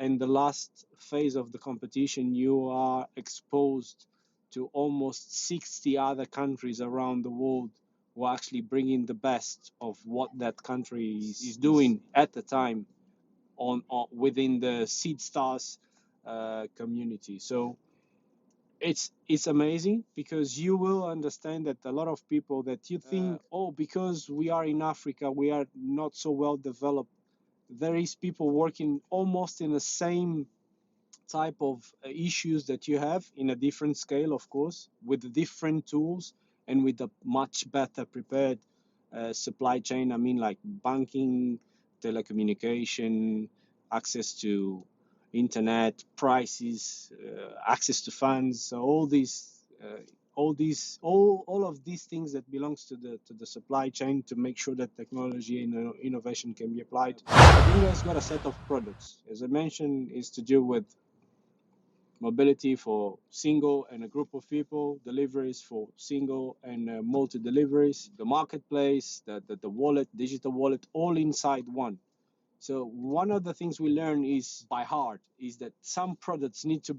in the last phase of the competition, you are exposed to almost 60 other countries around the world who are actually bringing the best of what that country is doing at the time on within the Seed Stars community. So it's amazing, because you will understand that a lot of people that you think, oh, because we are in Africa, we are not so well developed. There is people working almost in the same type of issues that you have, in a different scale, of course, with different tools and with a much better prepared supply chain. I mean, like banking, telecommunication, access to internet, prices, access to funds. So all of these things that belongs to the supply chain, to make sure that technology and innovation can be applied. Kubinga has got a set of products, as I mentioned, is to deal with mobility for single and a group of people, deliveries for single and multi deliveries, the marketplace, the wallet, digital wallet, all inside one. So one of the things we learn is by heart is that some products need to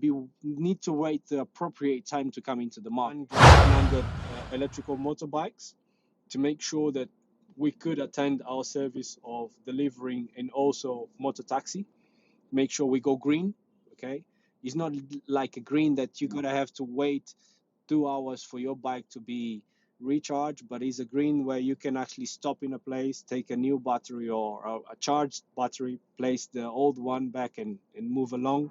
wait the appropriate time to come into the market. 100 electrical motorbikes to make sure that we could attend our service of delivering and also motor taxi. Make sure we go green, okay? It's not like a green that you're gonna have to wait 2 hours for your bike to be recharged, but it's a green where you can actually stop in a place, take a new battery or a charged battery, place the old one back and move along.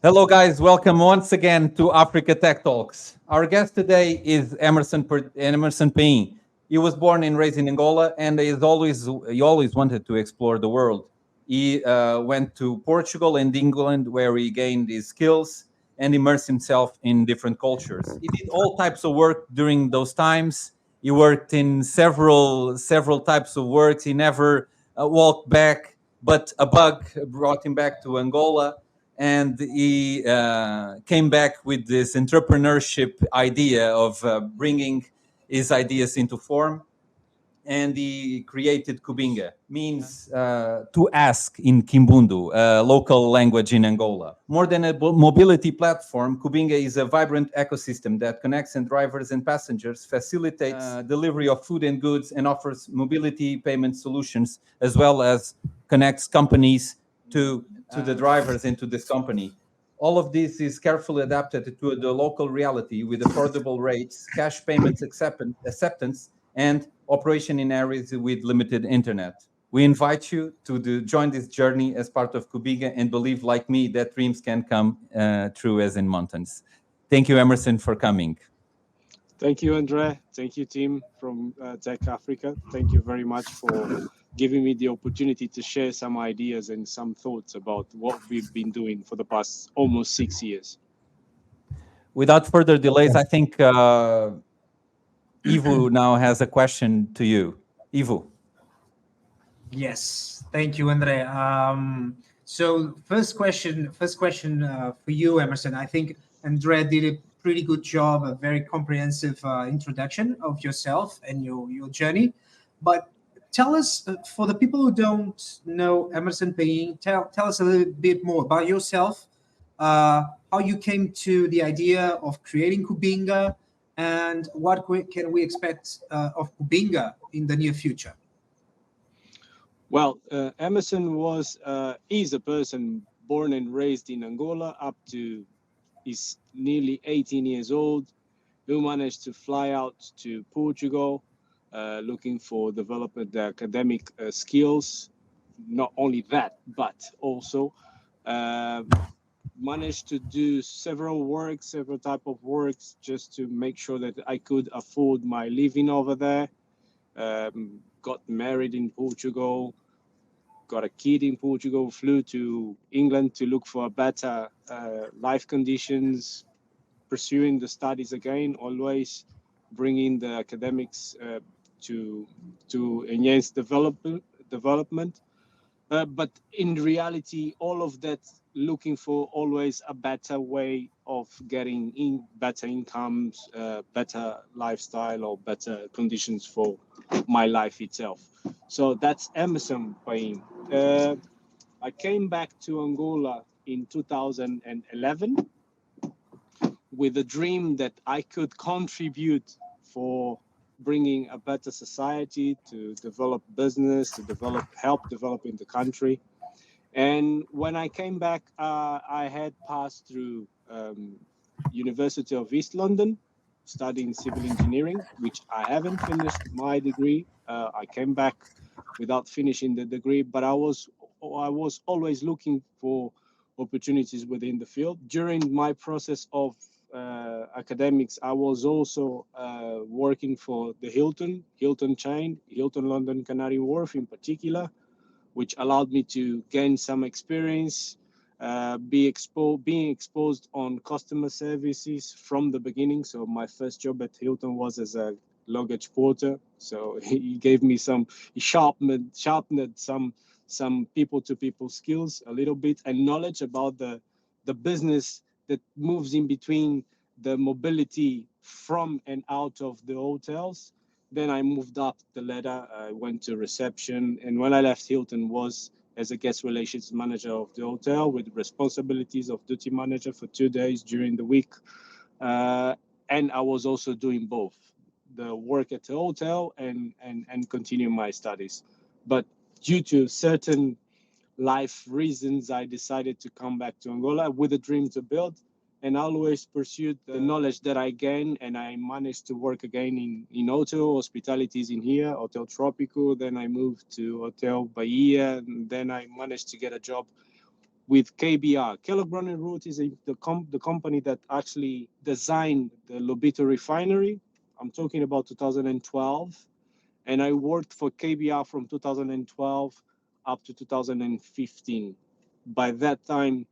Hello, guys. Welcome once again to Africa Tech Talks. Our guest today is Emerson Paim. He was born and raised in Angola, and he always wanted to explore the world. He went to Portugal and England, where he gained his skills and immersed himself in different cultures. He did all types of work during those times. He worked in several types of works. He never walked back, but a bug brought him back to Angola. And he came back with this entrepreneurship idea of bringing his ideas into form. And he created Kubinga, means to ask in Kimbundu, a local language in Angola. More than a mobility platform, Kubinga is a vibrant ecosystem that connects drivers and passengers, facilitates delivery of food and goods, and offers mobility payment solutions, as well as connects companies to the drivers and to this company. All of this is carefully adapted to the local reality with affordable rates, cash payments acceptance, and operation in areas with limited internet. We invite you to join this journey as part of Kubinga and believe, like me, that dreams can come true as in mountains. Thank you, Emerson, for coming. Thank you, Andre. Thank you, team from Tech Africa. Thank you very much for giving me the opportunity to share some ideas and some thoughts about what we've been doing for the past almost 6 years. Without further delays, I think Ivo now has a question to you. Ivo. Yes, thank you, Andre. So first question for you, Emerson. I think Andre did a pretty good job, a very comprehensive introduction of yourself and your journey. But tell us, for the people who don't know Emerson Paim, tell us a little bit more about yourself, how you came to the idea of creating Kubinga, and what can we expect of Kubinga in the near future. Well, Emerson is a person born and raised in Angola up to he's nearly 18 years old, who managed to fly out to Portugal, looking for developing the academic skills. Not only that, but also managed to do several type of works just to make sure that I could afford my living over there. Got married in Portugal, got a kid in Portugal, flew to England to look for better life conditions, pursuing the studies again, always bringing the academics to enhance development. But in reality, all of that looking for always a better way of getting in better incomes, better lifestyle, or better conditions for my life itself. So that's Emerson Paim. I came back to Angola in 2011 with a dream that I could contribute for bringing a better society, to develop business, to help developing the country. And when I came back, I had passed through University of East London, studying civil engineering, which I haven't finished my degree. I came back without finishing the degree, but I was always looking for opportunities within the field. During my process of academics, I was also working for the Hilton chain, Hilton London Canary Wharf in particular, which allowed me to gain some experience, being exposed on customer services from the beginning. So my first job at Hilton was as a luggage porter. So he gave me he sharpened some people-to-people skills a little bit, and knowledge about the business that moves in between the mobility from and out of the hotels. Then I moved up the ladder. I went to reception, and when I left Hilton was as a guest relations manager of the hotel, with responsibilities of duty manager for 2 days during the week. And I was also doing both the work at the hotel and continue my studies. But due to certain life reasons, I decided to come back to Angola with a dream to build, and always pursued the knowledge that I gained. And I managed to work again in hotel hospitalities in here, Hotel Tropico. Then I moved to Hotel Bahia, and then I managed to get a job with KBR. Kellogg Brown and Root is the company that actually designed the Lobito refinery. I'm talking about 2012. And I worked for KBR from 2012 up to 2015. By that time,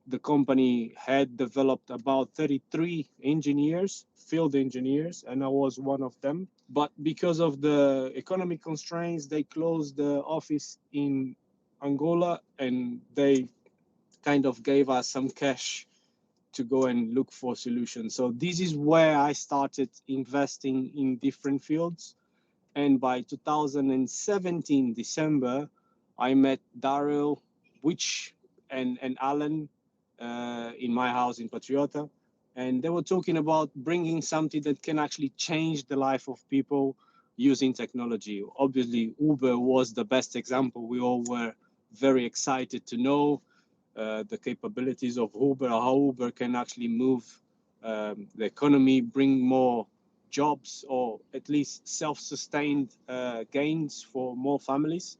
the company had developed about 33 engineers, field engineers, and I was one of them. But because of the economic constraints, they closed the office in Angola, and they kind of gave us some cash to go and look for solutions. So this is where I started investing in different fields. And by 2017 December, I met Daryl, and Alan in my house in Patriota, and they were talking about bringing something that can actually change the life of people using technology. Obviously, Uber was the best example. We all were very excited to know the capabilities of Uber, how Uber can actually move the economy, bring more jobs, or at least self-sustained gains for more families.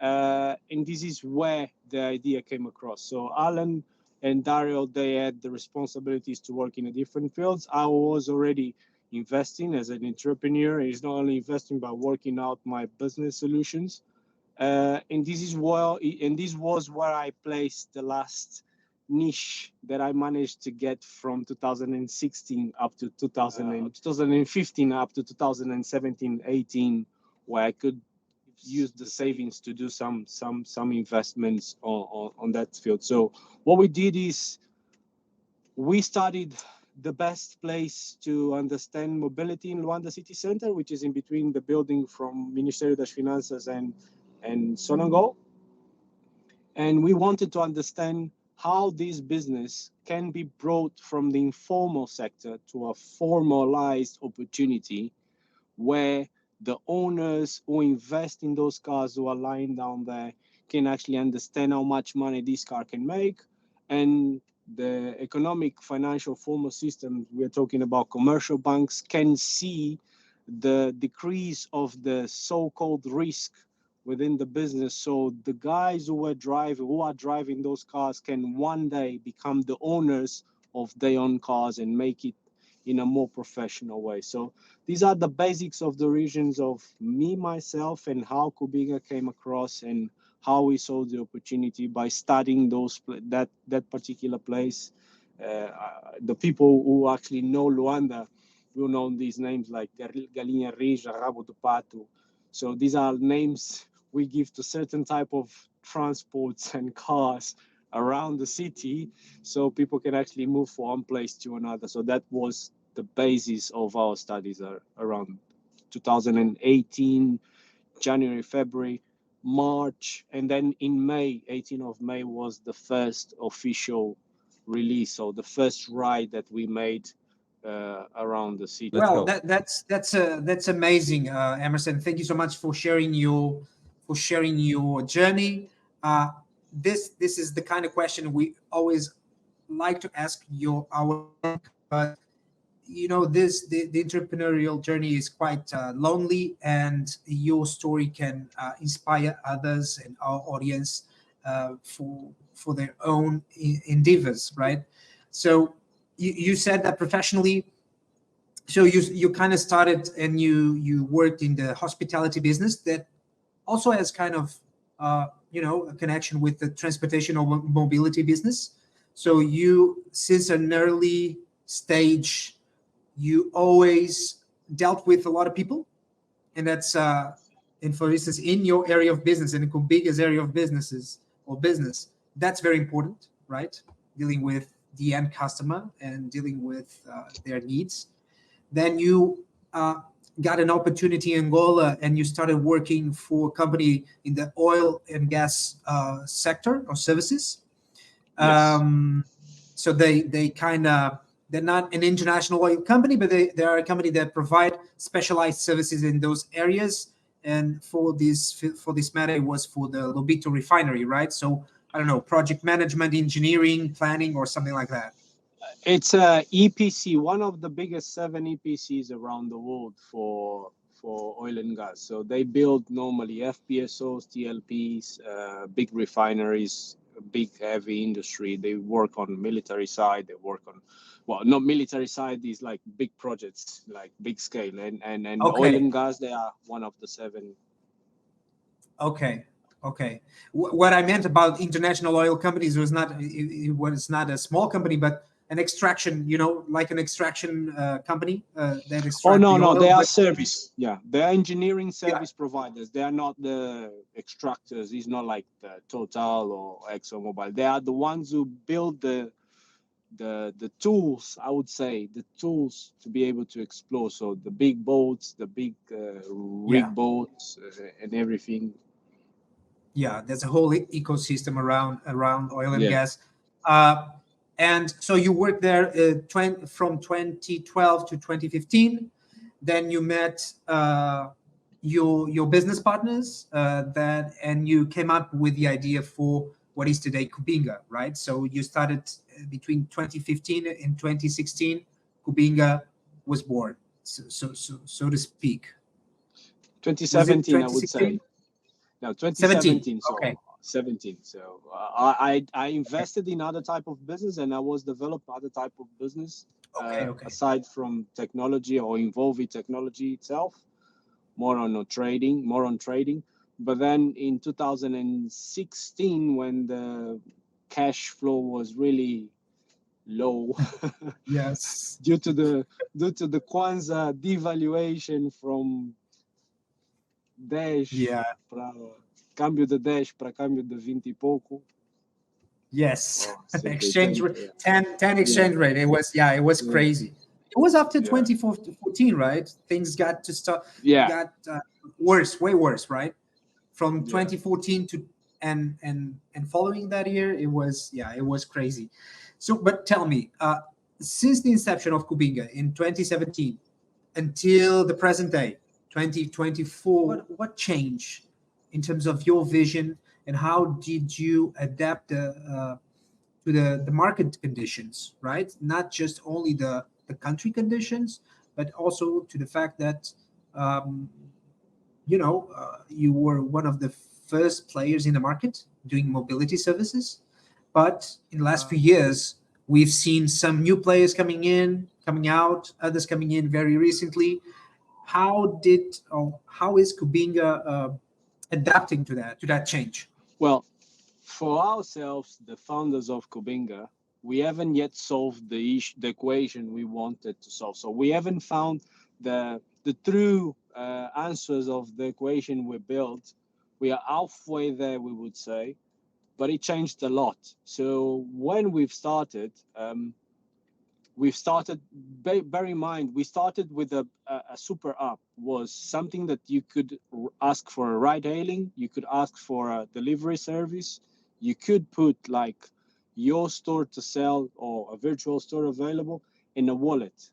And this is where the idea came across. So Alan and Daryl, they had the responsibilities to work in a different fields. I was already investing as an entrepreneur. It's not only investing, but working out my business solutions. And this was where I placed the last niche that I managed to get from 2016 up to 2015 up to 2017, 18, where I could use the savings to do some investments on that field. So what we did is we studied the best place to understand mobility in Luanda city center, which is in between the building from Ministério das Finanças and Sonangol. And we wanted to understand how this business can be brought from the informal sector to a formalized opportunity, where the owners who invest in those cars who are lying down there can actually understand how much money this car can make. And the economic financial formal system, we're talking about commercial banks, can see the decrease of the so-called risk within the business. So the guys who are driving those cars can one day become the owners of their own cars and make it in a more professional way. So these are the basics of the origins of me, myself, and how Kubinga came across, and how we saw the opportunity by studying that particular place. The people who actually know Luanda will know these names like Galinha Rija, Rabo do Pato. So these are names we give to certain type of transports and cars around the city, so people can actually move from one place to another. So that was the basis of our studies around 2018, January, February, March, and then in May, 18th of May was the first official release, so the first ride that we made around the city. Well, that's amazing, Emerson. Thank you so much for sharing your journey. This is the kind of question we always like to ask our, but the entrepreneurial journey is quite lonely, and your story can inspire others and our audience for their own endeavors, right? So you said that professionally, so you kind of started and you worked in the hospitality business that also has kind of a connection with the transportation or mobility business. So you, since an early stage, you always dealt with a lot of people, and that's and for instance, in your area of business, in Kubinga's area of business, that's very important, right? Dealing with the end customer and dealing with their needs. Then you got an opportunity in Angola, and you started working for a company in the oil and gas sector or services. Yes. So they kind of, they're not an international oil company, but they are a company that provide specialized services in those areas. And for this matter, it was for the Lobito refinery, right? So I don't know, project management, engineering, planning, or something like that. It's a EPC, one of the biggest 7 EPCs around the world for oil and gas. So they build normally FPSOs, TLPs, big refineries, big heavy industry. They work on military side. They work on, well, not military side, is like big projects, like big scale, and Okay. oil and gas. They are one of the 7. Okay. What I meant about international oil companies was not, it was not a small company, but an extraction, like an extraction company that extracts. Oh no, the oil, they are but service. Yeah, they are engineering service providers. They are not the extractors. It's not like the Total or ExxonMobil. They are the ones who build the tools. I would say the tools to be able to explore. So the big boats, the big rig boats, and everything. Yeah, there's a whole ecosystem around oil and Yeah. gas. And so you worked there from 2012 to 2015. Then you met your business partners and you came up with the idea for what is today Kubinga, right? So you started between 2015 and 2016. Kubinga was born, so to speak. 2017, I would say. No, 2017. 17. So Okay. 17. So I invested in other type of business, and I was developed other type of business aside from technology or involving technology itself, more on trading. But then in 2016, when the cash flow was really low, Yes, due to the Kwanzaa devaluation from 10 para câmbio de 10 para câmbio de 20 e pouco. Yes, Oh, exchange rate, 10 exchange rate. It was crazy. It was after 2014, right? Things got to start. Got worse, way worse, right? From 2014 to and following that year, it was crazy. So, but tell me, since the inception of Kubinga in 2017 until the present day, 2024, what changed in terms of your vision, and how did you adapt to the market conditions, right? Not just only the country conditions, but also to the fact that you were one of the first players in the market doing mobility services. But in the last few years, we've seen some new players coming out, others coming in very recently. How is Kubinga adapting to that change? Well, for ourselves, the founders of Kubinga, we haven't yet solved the equation we wanted to solve. So we haven't found the true answers of the equation we built. We are halfway there, we would say. but it changed a lot. So when we've started, bear in mind, we started with a super app, was something that you could ask for a ride hailing, you could ask for a delivery service, you could put like your store to sell or a virtual store available in a wallet.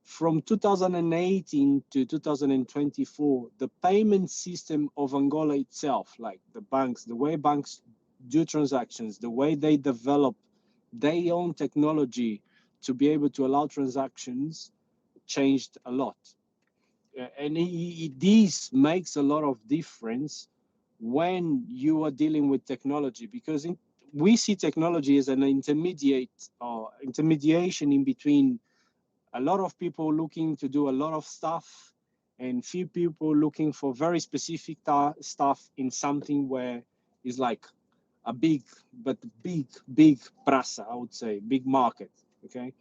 From 2018 to 2024, the payment system of Angola itself, like the banks, the way banks do transactions, the way they develop their own technology to be able to allow transactions, changed a lot. And this makes a lot of difference when you are dealing with technology, because we see technology as an intermediation in between a lot of people looking to do a lot of stuff and few people looking for very specific stuff in something where it's like a big praça, I would say, big market. Okay.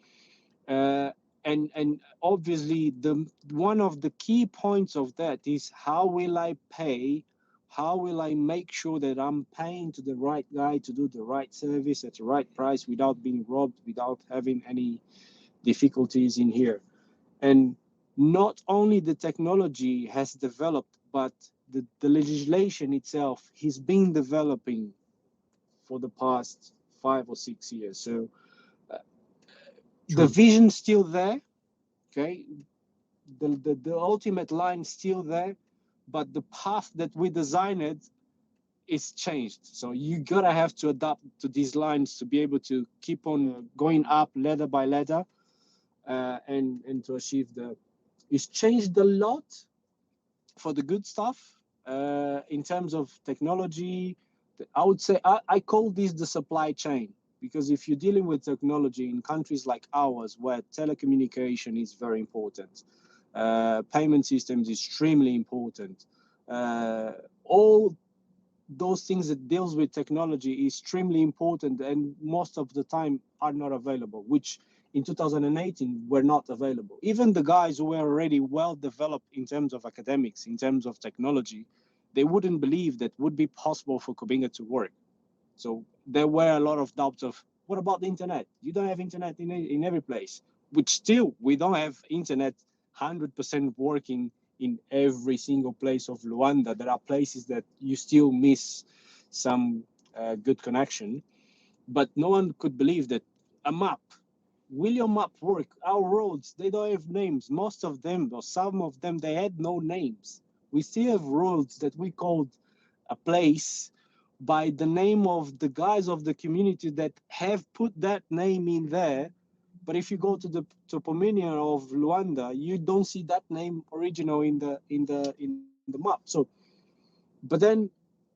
And obviously the one of the key points of that is, how will I pay? How will I make sure that I'm paying to the right guy to do the right service at the right price without being robbed, without having any difficulties in here? And not only the technology has developed, but the legislation itself has been developing for the past 5 or 6 years. So the vision's still there, okay? The ultimate line still there, but the path that we designed is changed. So you gotta have to adapt to these lines to be able to keep on going up ladder by ladder, and to achieve the. It's changed a lot for the good stuff, in terms of technology. I would say I call this the supply chain, because if you're dealing with technology in countries like ours, where telecommunication is very important, payment systems extremely important, all those things that deals with technology is extremely important, and most of the time are not available, which in 2018 were not available. Even the guys who were already well developed in terms of academics, in terms of technology, they wouldn't believe that would be possible for Kubinga to work. So there were a lot of doubts of, what about the internet? You don't have internet in every place, which still we don't have internet 100% working in every single place of Luanda. There are places that you still miss some good connection, but no one could believe that a map, will your map work? Our roads, they don't have names. Most of them, or some of them, they had no names. We still have roads that we called a place by the name of the guys of the community that have put that name in there. But if you go to the toponomy of Luanda, you don't see that name original in the map. So, but then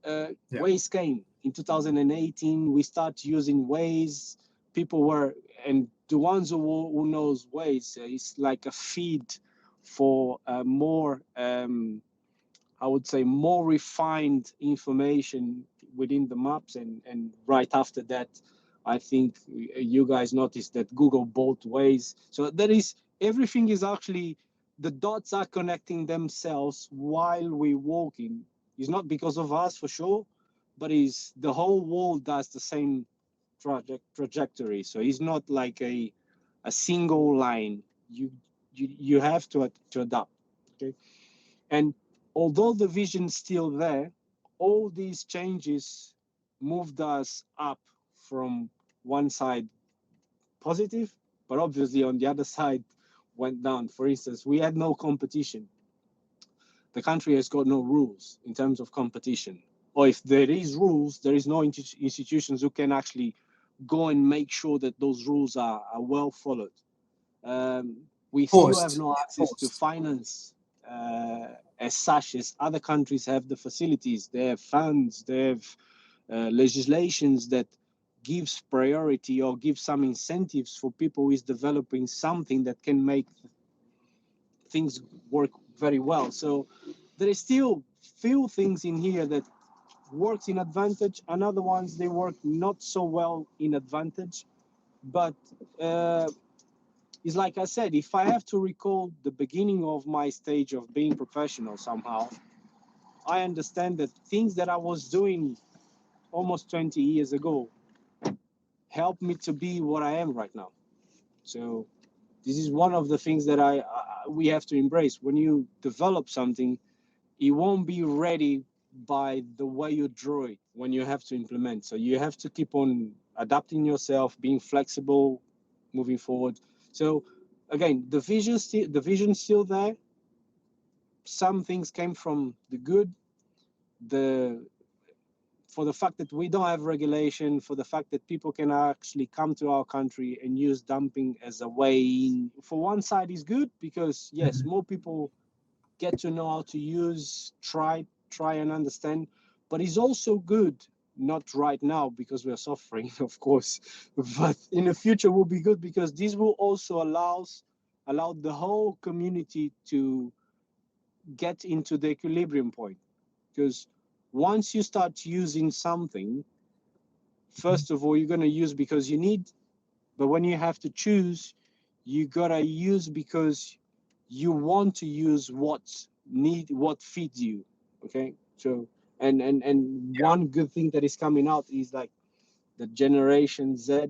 Waze came in 2018. We start using Waze. People were, and the ones who knows Waze, it's like a feed for more, I would say, more refined information within the maps. And right after that, I think you guys noticed that Google bought Waze. So there is, everything is actually, the dots are connecting themselves while we're walking. It's not because of us for sure, but is the whole world does the same trajectory. So it's not like a single line. You have to adapt. Okay. And although the vision's still there, all these changes moved us up from one side positive, but obviously on the other side went down. For instance, we had no competition. The country has got no rules in terms of competition. Or if there is rules, there is no institutions who can actually go and make sure that those rules are well followed. We still have no access to finance as such as other countries have the facilities. They have funds, they have legislations that gives priority or gives some incentives for people who is developing something that can make things work very well. So there is still few things in here that works in advantage, and other ones they work not so well in advantage. But it's like I said, if I have to recall the beginning of my stage of being professional somehow, I understand that things that I was doing almost 20 years ago helped me to be what I am right now. So this is one of the things that we have to embrace. When you develop something, it won't be ready by the way you draw it when you have to implement. So you have to keep on adapting yourself, being flexible, moving forward. So again, the vision's still there. Some things came from the good, the for the fact that we don't have regulation, for the fact that people can actually come to our country and use dumping as a way in. For one side is good because yes, more people get to know how to use, try and understand, but it's also good, not right now because we're suffering, of course, but in the future will be good because this will also allow the whole community to get into the equilibrium point. Because once you start using something, first of all, you're going to use because you need, but when you have to choose, you got to use because you want to use what feeds you. Okay. So, and one good thing that is coming out is like the generation Z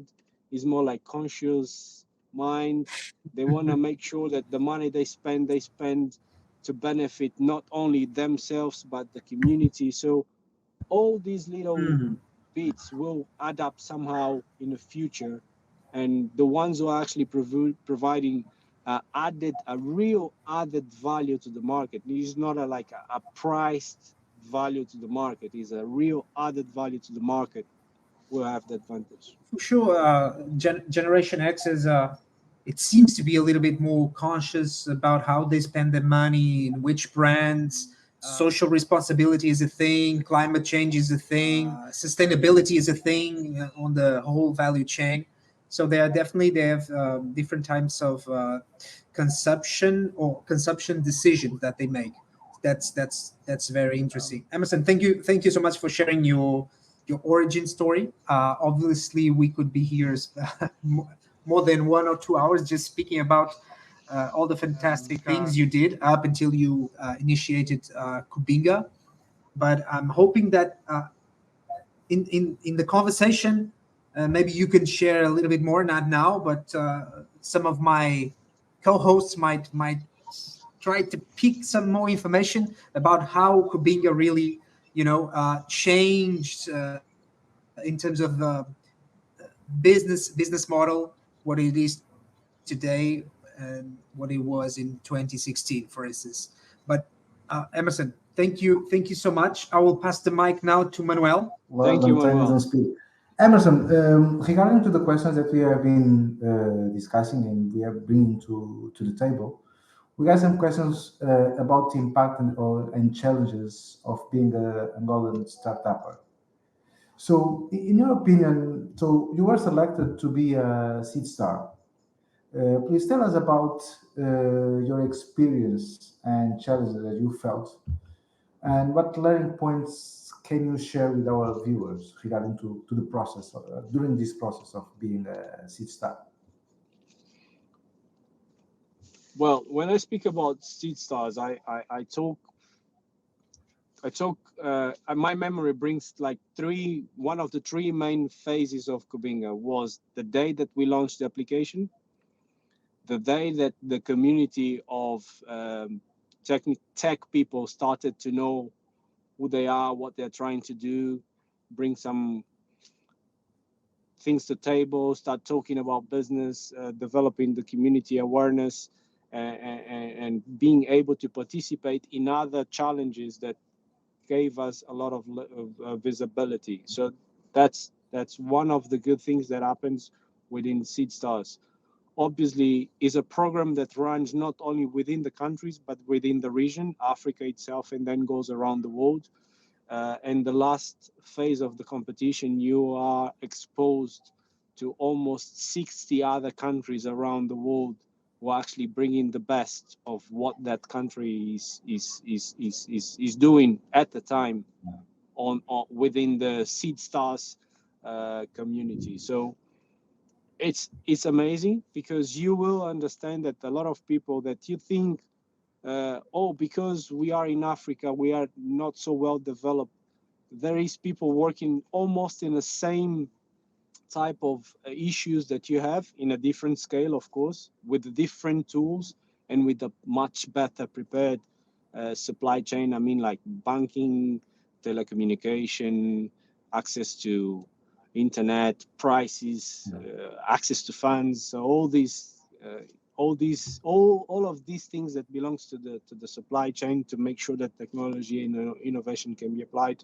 is more like conscious mind. They want to make sure that the money they spend to benefit not only themselves but the community. So all these little bits will add up somehow in the future, and the ones who are actually providing a real added value to the market. It's not a priced value to the market. It's a real added value to the market. Will have the advantage. For sure, Generation X is, it seems to be a little bit more conscious about how they spend their money, in which brands. Social responsibility is a thing, climate change is a thing, sustainability is a thing on the whole value chain. So they have different types of consumption decisions that they make. That's very interesting. Emerson, thank you so much for sharing your origin story. Obviously, we could be here more than 1 or 2 hours just speaking about all the fantastic things you did up until you initiated Kubinga. But I'm hoping that in the conversation, maybe you can share a little bit more. Not now, but some of my co-hosts might try to pick some more information about how Kubinga really, changed in terms of business model, what it is today and what it was in 2016, for instance. But Emerson, thank you so much. I will pass the mic now to Manuel. Thank you, Long time Manuel. no speak. Emerson, regarding to the questions that we have been discussing and we are bringing to the table, we got some questions about the impact and challenges of being an Angolan startupper. So, in your opinion, so you were selected to be a seed star. Please tell us about your experience and challenges that you felt, and what learning points can you share with our viewers regarding to the process during this process of being a seed star? Well, when I speak about seed stars, I talk. My memory brings like one of the three main phases of Kubinga was the day that we launched the application, the day that the community of tech people started to know who they are, what they're trying to do, bring some things to table, start talking about business, developing the community awareness, and being able to participate in other challenges that gave us a lot of visibility. So that's one of the good things that happens within Seed Stars. Obviously, is a program that runs not only within the countries but within the region, Africa itself, and then goes around the world. And the last phase of the competition, you are exposed to almost 60 other countries around the world who are actually bringing the best of what that country is doing at the time on within the Seed Stars community. So it's amazing because you will understand that a lot of people that you think because we are in Africa, we are not so well developed. there is people working almost in the same type of issues that you have in a different scale, of course, with different tools and with a much better prepared supply chain. I mean, like banking, telecommunication, access to internet, prices, access to funds. So all of these things that belongs to the supply chain to make sure that technology and innovation can be applied.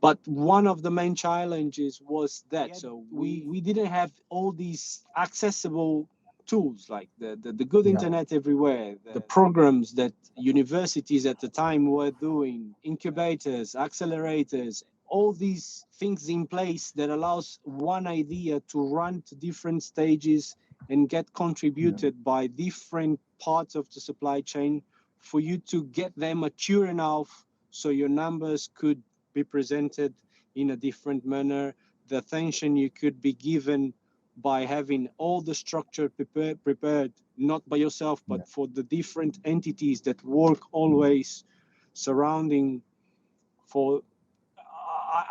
But one of the main challenges was that so we didn't have all these accessible tools like the good internet everywhere, the programs that universities at the time were doing, incubators, accelerators, all these things in place that allows one idea to run to different stages and get contributed by different parts of the supply chain for you to get them mature enough so your numbers could be presented in a different manner. The attention you could be given by having all the structure prepared, not by yourself, but for the different entities that work always surrounding for.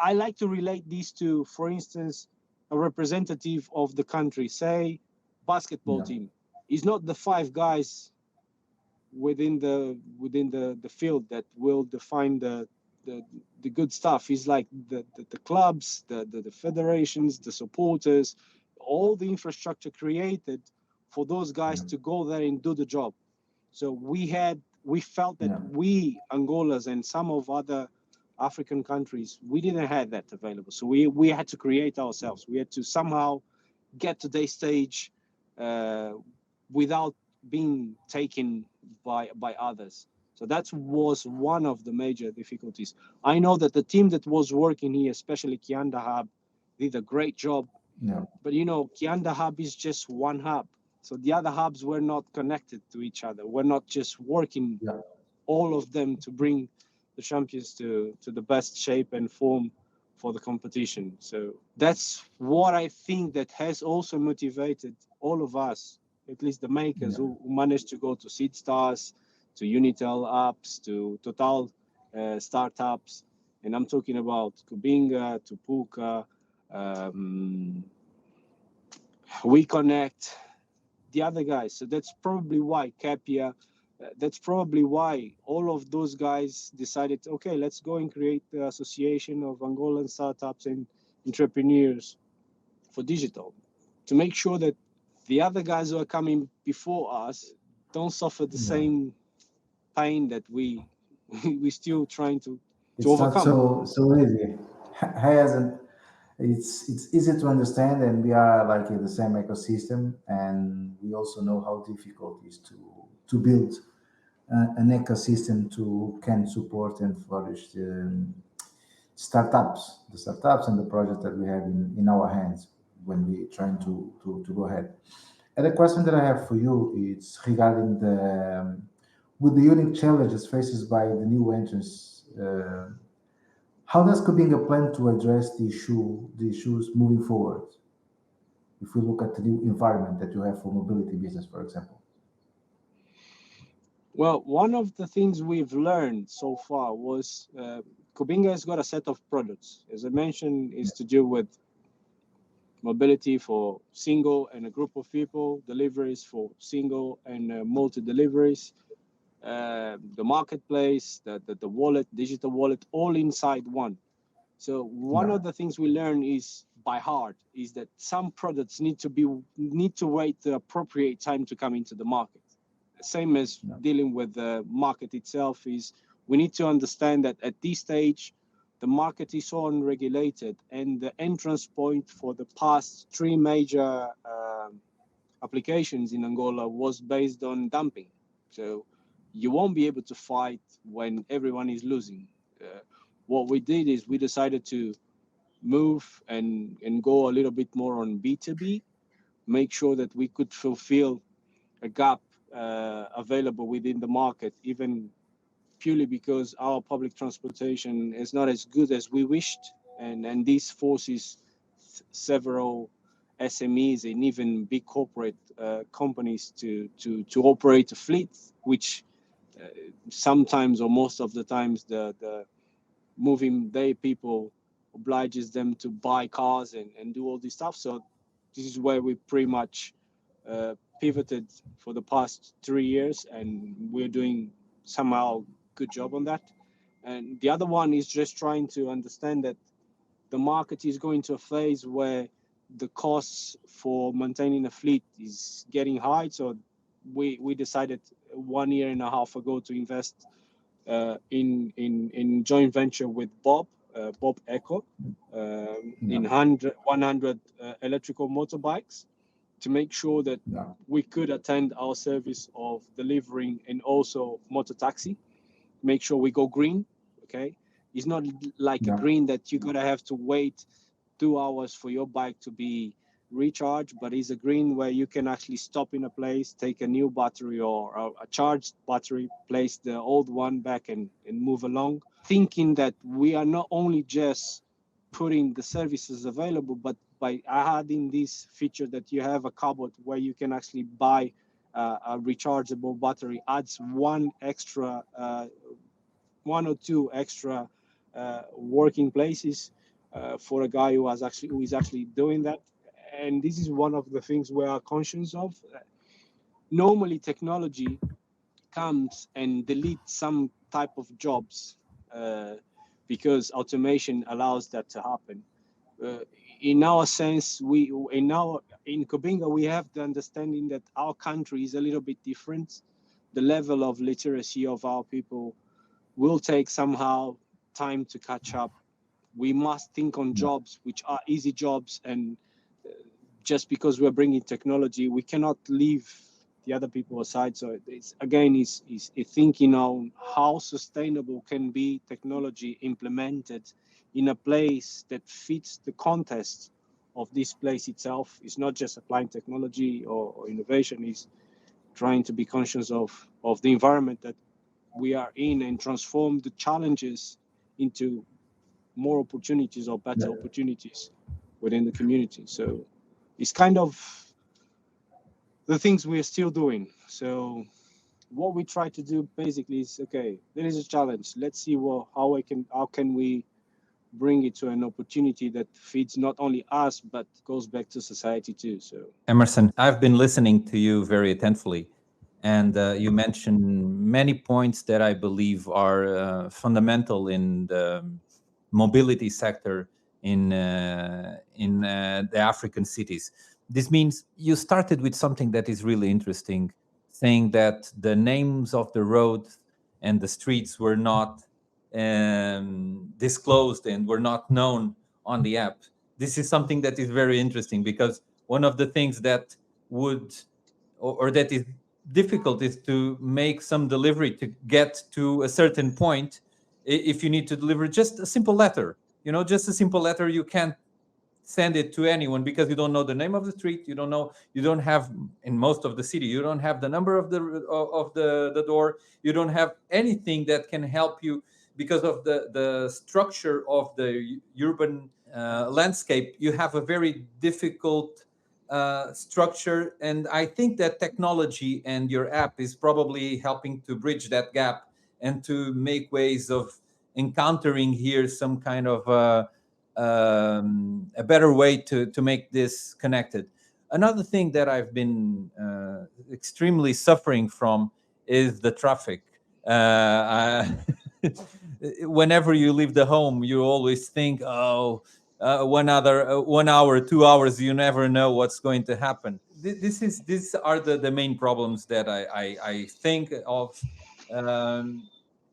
I like to relate these to, for instance, a representative of the country, say basketball team. It's not the 5 guys within the field that will define the good stuff. Is like the clubs, the federations, the supporters, all the infrastructure created for those guys to go there and do the job. So we felt that we Angolas and some of other African countries, we didn't have that available. So we had to create ourselves. We had to somehow get to this stage without being taken by others. So that was one of the major difficulties. I know that the team that was working here, especially Kianda Hub, did a great job. But Kianda Hub is just one hub. So the other hubs were not connected to each other. We're not just working all of them to bring the champions to the best shape and form for the competition. So that's what I think that has also motivated all of us, at least the makers who managed to go to Seed Stars, to Unitel apps, to Total startups. And I'm talking about Kubinga, to Puka, We Connect, the other guys. So that's probably why Capia, that's probably why all of those guys decided, okay, let's go and create the Association of Angolan Startups and Entrepreneurs for Digital, to make sure that the other guys who are coming before us don't suffer the same pain that we still trying to overcome. Not so easy. Hasn't it's easy to understand, and we are like in the same ecosystem, and we also know how difficult it is to build an ecosystem to can support and flourish the startups and the projects that we have in our hands when we trying to go ahead. And the question that I have for you is regarding the with the unique challenges faced by the new entrants. How does Kubinga plan to address the issues moving forward? If we look at the new environment that you have for mobility business, for example. Well, one of the things we've learned so far was Kubinga has got a set of products. As I mentioned, is to deal with mobility for single and a group of people, deliveries for single and multi-deliveries, the marketplace, the wallet, digital wallet, all inside one. So one of the things we learn is by heart is that some products need to wait the appropriate time to come into the market. Same as dealing with the market itself is we need to understand that at this stage the market is so unregulated, and the entrance point for the past 3 major applications in Angola was based on dumping. So you won't be able to fight when everyone is losing. What we did is we decided to move and go a little bit more on B2B, make sure that we could fulfill a gap available within the market, even purely because our public transportation is not as good as we wished, and this forces several SMEs and even big corporate companies to operate a fleet, which sometimes or most of the times the moving their people obliges them to buy cars and do all this stuff. So this is where we pretty much pivoted for the past 3 years, and we're doing somehow good job on that. And the other one is just trying to understand that the market is going to a phase where the costs for maintaining a fleet is getting high. So we decided 1.5 years ago to invest in joint venture with Bob Echo, in 100 electrical motorbikes, to make sure that we could attend our service of delivering and also motor taxi, make sure we go green. Okay, it's not like a green that you're gonna have to wait 2 hours for your bike to be recharged, but it's a green where you can actually stop in a place, take a new battery or a charged battery, place the old one back and move along, thinking that we are not only just putting the services available, but by adding this feature that you have a cupboard where you can actually buy a rechargeable battery, adds one or two extra working places for a guy who is actually doing that. And this is one of the things we are conscious of. Normally, technology comes and deletes some type of jobs because automation allows that to happen. In our sense, in Kubinga, we have the understanding that our country is a little bit different. The level of literacy of our people will take somehow time to catch up. We must think on jobs which are easy jobs, and just because we're bringing technology, we cannot leave the other people aside. So it's thinking on how sustainable can be technology implemented in a place that fits the context of this place itself. It's not just applying technology or innovation, it's trying to be conscious of the environment that we are in and transform the challenges into more opportunities or better opportunities within the community. So it's kind of the things we're still doing. So what we try to do basically is, okay, there is a challenge. Let's see how can we bring it to an opportunity that feeds not only us, but goes back to society too. So Emerson, I've been listening to you very attentively, and you mentioned many points that I believe are fundamental in the mobility sector in the African cities. This means you started with something that is really interesting, saying that the names of the roads and the streets were not disclosed and were not known on the app. This is something that is very interesting, because one of the things that would or that is difficult is to make some delivery to get to a certain point. If you need to deliver just a simple letter, just a simple letter, you can't send it to anyone because you don't know the name of the street. You don't have, in most of the city, you don't have the number of the door. You don't have anything that can help you because of the structure of the urban landscape. You have a very difficult structure, and I think that technology and your app is probably helping to bridge that gap and to make ways of encountering here some kind of a better way to make this connected. Another thing that I've been extremely suffering from is the traffic. Whenever you leave the home, you always think, 1 hour, 2 hours, you never know what's going to happen. These are the main problems that I think of.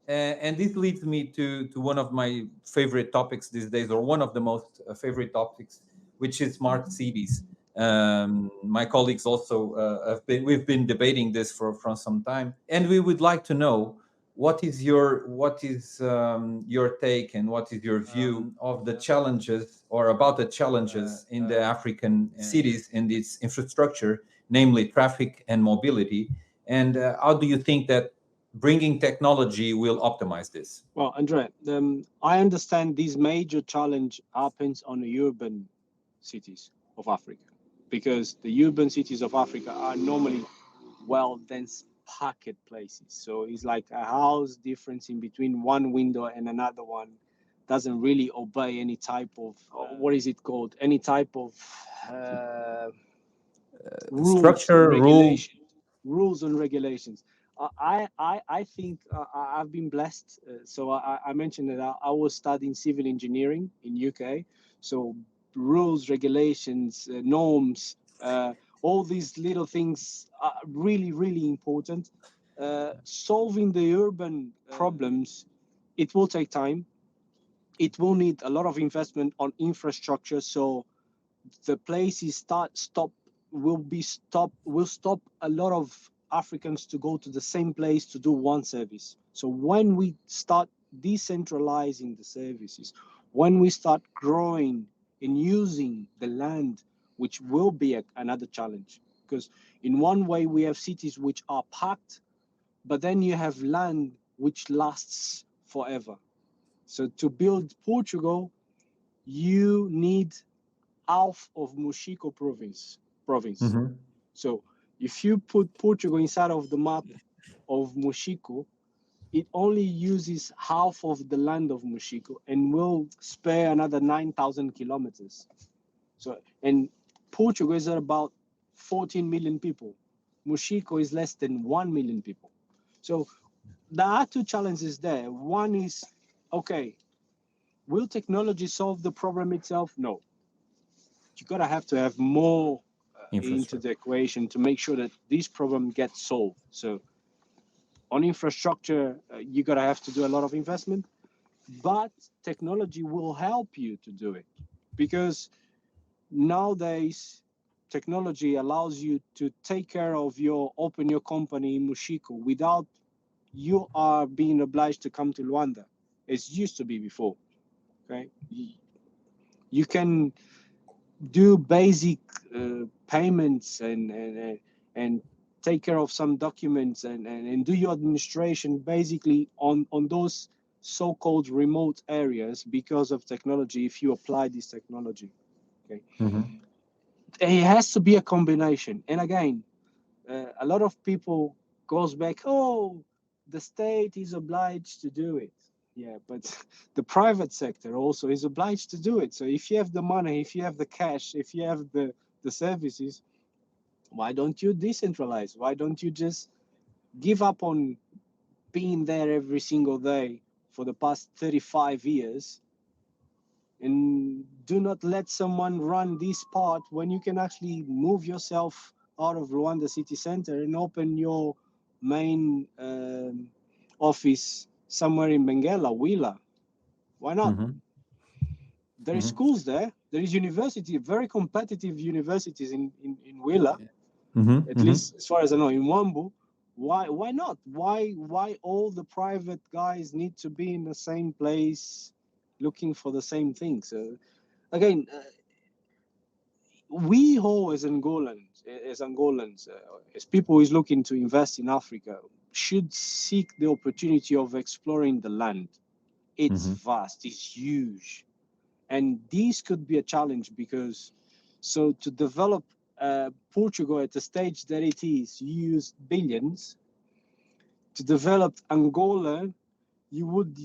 And this leads me to one of my favorite topics these days, or one of the most favorite topics, which is smart cities. My colleagues also we've been debating this for some time, and we would like to know what is your take and what is your view of the challenges, or about the challenges in the African cities in this infrastructure, namely traffic and mobility, and how do you think that bringing technology will optimize this? Well, Andre, I understand this major challenge happens on the urban cities of Africa, because the urban cities of Africa are normally dense packed places. So it's like a house difference in between one window and another one. doesn't really obey any type of what is it called? Any type of Structure, rule. rules and regulations. I think I've been blessed. So I mentioned that I was studying civil engineering in UK. So rules, regulations, norms, all these little things are really, really important. Solving the urban problems, it will take time. It will need a lot of investment on infrastructure. So the places will stop a lot of Africans to go to the same place to do one service. So when we start decentralizing the services, when we start growing and using the land, which will be another challenge, because in one way we have cities which are packed, but then you have land which lasts forever. So to build Portugal, you need half of Mochico province. Mhm. So if you put Portugal inside of the map of Mochico, it only uses half of the land of Mochico and will spare another 9,000 kilometers. So, and Portugal is about 14 million people. Mochico is less than 1 million people. So there are two challenges there. One is, okay, will technology solve the problem itself? No. You gotta have to have more into the equation to make sure that this problem gets solved. So on infrastructure, you gotta have to do a lot of investment, but technology will help you to do it, because nowadays technology allows you to take care of open your company in Mochico without you are being obliged to come to Luanda, as used to be before. Okay, you can do basic payments and take care of some documents and do your administration basically on those so-called remote areas because of technology, if you apply this technology. Okay, it has to be a combination. And again, a lot of people goes back, oh, the state is obliged to do it. Yeah, but the private sector also is obliged to do it. So if you have the money, if you have the cash, if you have the services, why don't you decentralize? Why don't you just give up on being there every single day for the past 35 years and do not let someone run this part when you can actually move yourself out of Luanda city center and open your main office somewhere in Benguela, Wheeler. Why not? There is schools there. There is university, very competitive universities in Wheeler, at least as far as I know, in Wambu. Why not? Why all the private guys need to be in the same place looking for the same thing? So again, we all as Angolans, as people who is looking to invest in Africa, should seek the opportunity of exploring the land. It's vast, it's huge. And this could be a challenge because, so to develop Portugal at the stage that it is, you use billions. To develop Angola, you would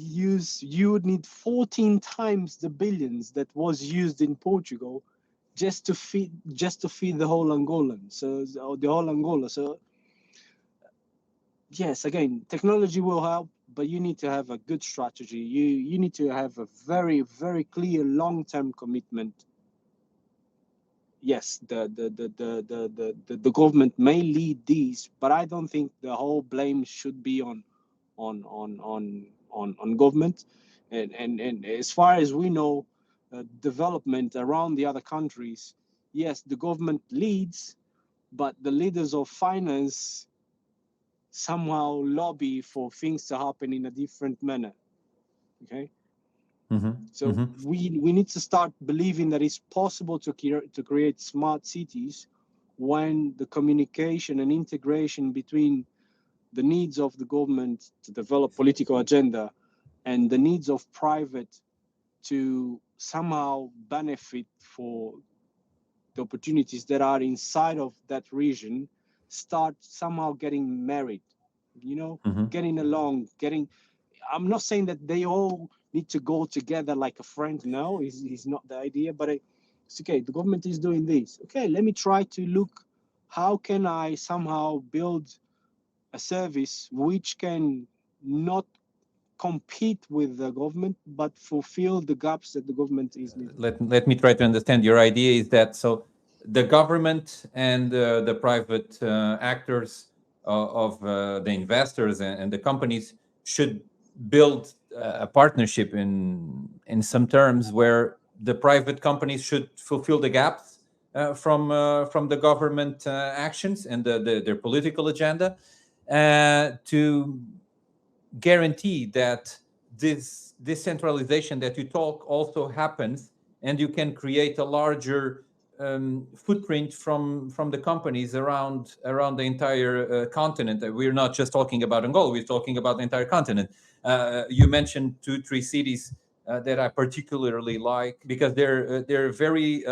need 14 times the billions that was used in Portugal just to feed the whole Angolan. So the whole Angola. So yes, again, technology will help, but you need to have a good strategy. You need to have a very, very clear long-term commitment. Yes, the government may lead these, but I don't think the whole blame should be on government. And as far as we know, development around the other countries, yes, the government leads, but the leaders of finance somehow lobby for things to happen in a different manner. Okay. So we need to start believing that it's possible to create smart cities when the communication and integration between the needs of the government to develop political agenda and the needs of private to somehow benefit for the opportunities that are inside of that region start somehow getting married, getting along, I'm not saying that they all need to go together like a friend. No, is not the idea. But it's okay. The government is doing this. Okay, let me try to look. How can I somehow build a service which can not compete with the government, but fulfill the gaps that the government is needing? Let me try to understand. Your idea is that so the government and the private actors of the investors and the companies should build a partnership in some terms where the private companies should fulfill the gaps from the government actions and their political agenda to guarantee that this decentralization that you talk also happens, and you can create a larger footprint from the companies around the entire continent. We're not just talking about Angola; we're talking about the entire continent. You mentioned 2-3 cities that I particularly like because they're very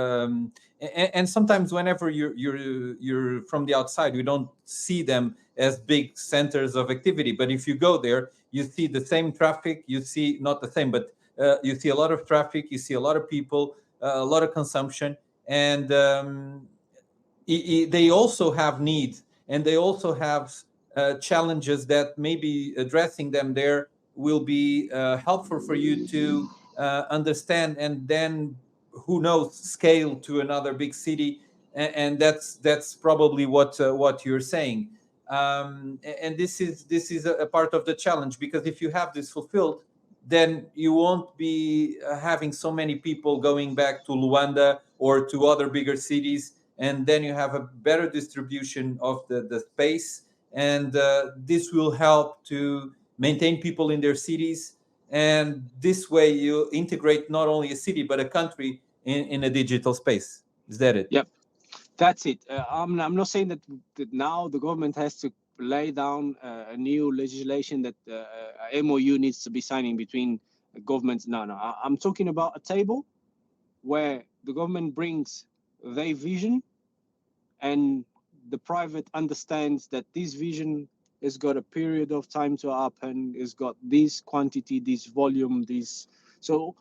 and sometimes whenever you're from the outside, we don't see them as big centers of activity. But if you go there, you see the same traffic. You see not the same, but you see a lot of traffic. You see a lot of people, a lot of consumption, and they also have needs, and they also have challenges that maybe addressing them there will be helpful for you to understand, and then who knows, scale to another big city, and that's probably what you're saying. And this is a part of the challenge, because if you have this fulfilled, then you won't be having so many people going back to Luanda or to other bigger cities, and then you have a better distribution of the space, and this will help to maintain people in their cities, and this way you integrate not only a city but a country in a digital space. Is that it? Yep, that's it. I'm not saying that now the government has to lay down a new legislation that MOU needs to be signing between governments. No, I'm talking about a table where the government brings their vision, and the private understands that this vision has got a period of time to happen, has got this quantity, this volume, this. So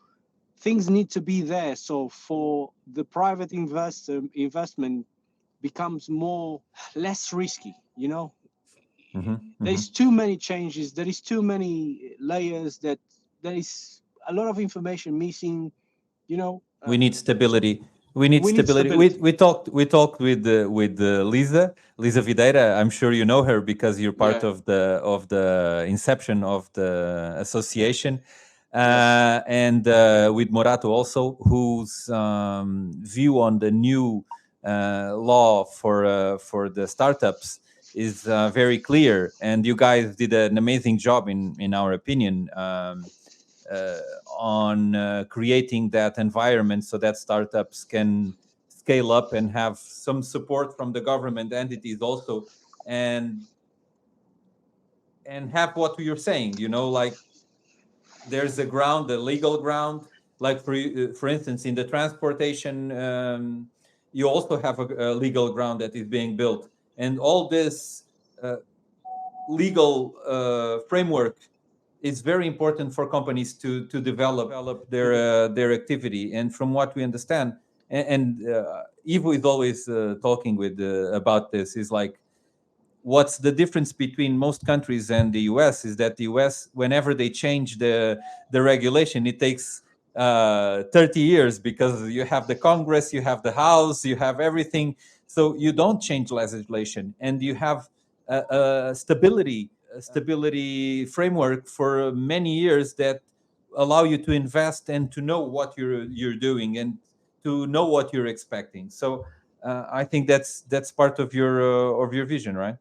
things need to be there. So for the private investment becomes less risky, you know. There's too many changes, there is too many layers, that there is a lot of information missing, you know. We need stability. We need stability. We talked with Lisa Videira. I'm sure you know her because you're part of the inception of the association, and with Morato also, whose view on the new law for the startups is very clear. And you guys did an amazing job, in our opinion. On creating that environment so that startups can scale up and have some support from the government entities also, and have what you're saying, you know, like there's a ground, the legal ground, like for instance in the transportation, you also have a legal ground that is being built, and all this legal framework is very important for companies to develop their activity. And from what we understand, and Ivo is always talking with about this, is like, what's the difference between most countries and the US is that the US, whenever they change the regulation, it takes 30 years, because you have the Congress, you have the House, you have everything. So you don't change legislation, and you have a stability framework for many years that allow you to invest and to know what you're doing and to know what you're expecting. So I think that's part of your vision, right?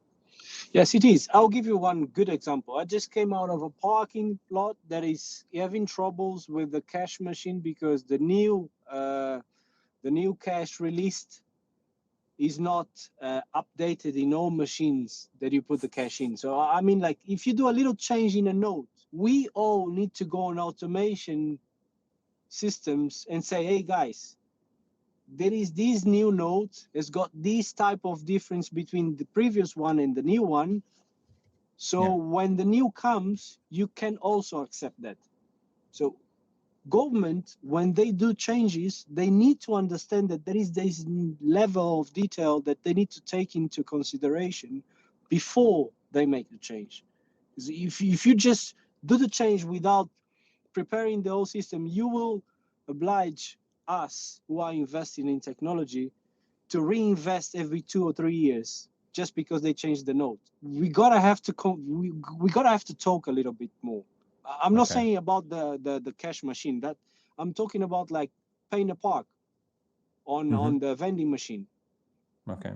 Yes, it is. I'll give you one good example. I just came out of a parking lot that is having troubles with the cash machine because the new cash released is not updated in all machines that you put the cash in. So I mean, like, if you do a little change in a note, we all need to go on automation systems and say, hey guys, there is this new note, it's got this type of difference between the previous one and the new one. So when the new comes, you can also accept that. So government, when they do changes, they need to understand that there is this level of detail that they need to take into consideration before they make the change. If you just do the change without preparing the whole system, you will oblige us who are investing in technology to reinvest every 2 or 3 years just because they changed the node. We gotta have to we gotta have to talk a little bit more. I'm not saying about the cash machine. That I'm talking about like paying a park on the vending machine. Okay.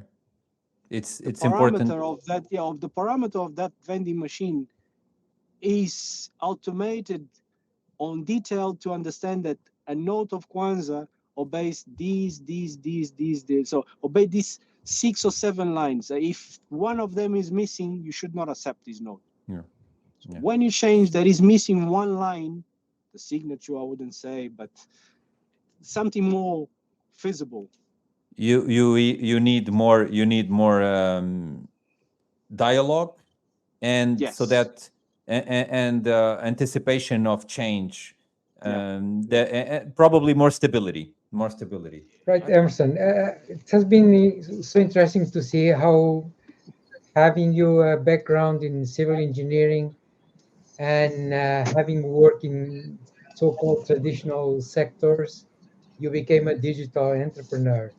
It's Parameter important. of that, of the parameter of that vending machine is automated on detail to understand that a node of Kwanzaa obeys these. So obey these 6 or 7 lines. If one of them is missing, you should not accept this node. Yeah. So when you change that is missing one line, the signature I wouldn't say, but something more feasible. You need more dialogue, and Yes. so that and anticipation of change, probably more stability. Right, Emerson. It has been so interesting to see how having your background in civil engineering and having worked in so-called traditional sectors, you became a digital entrepreneur.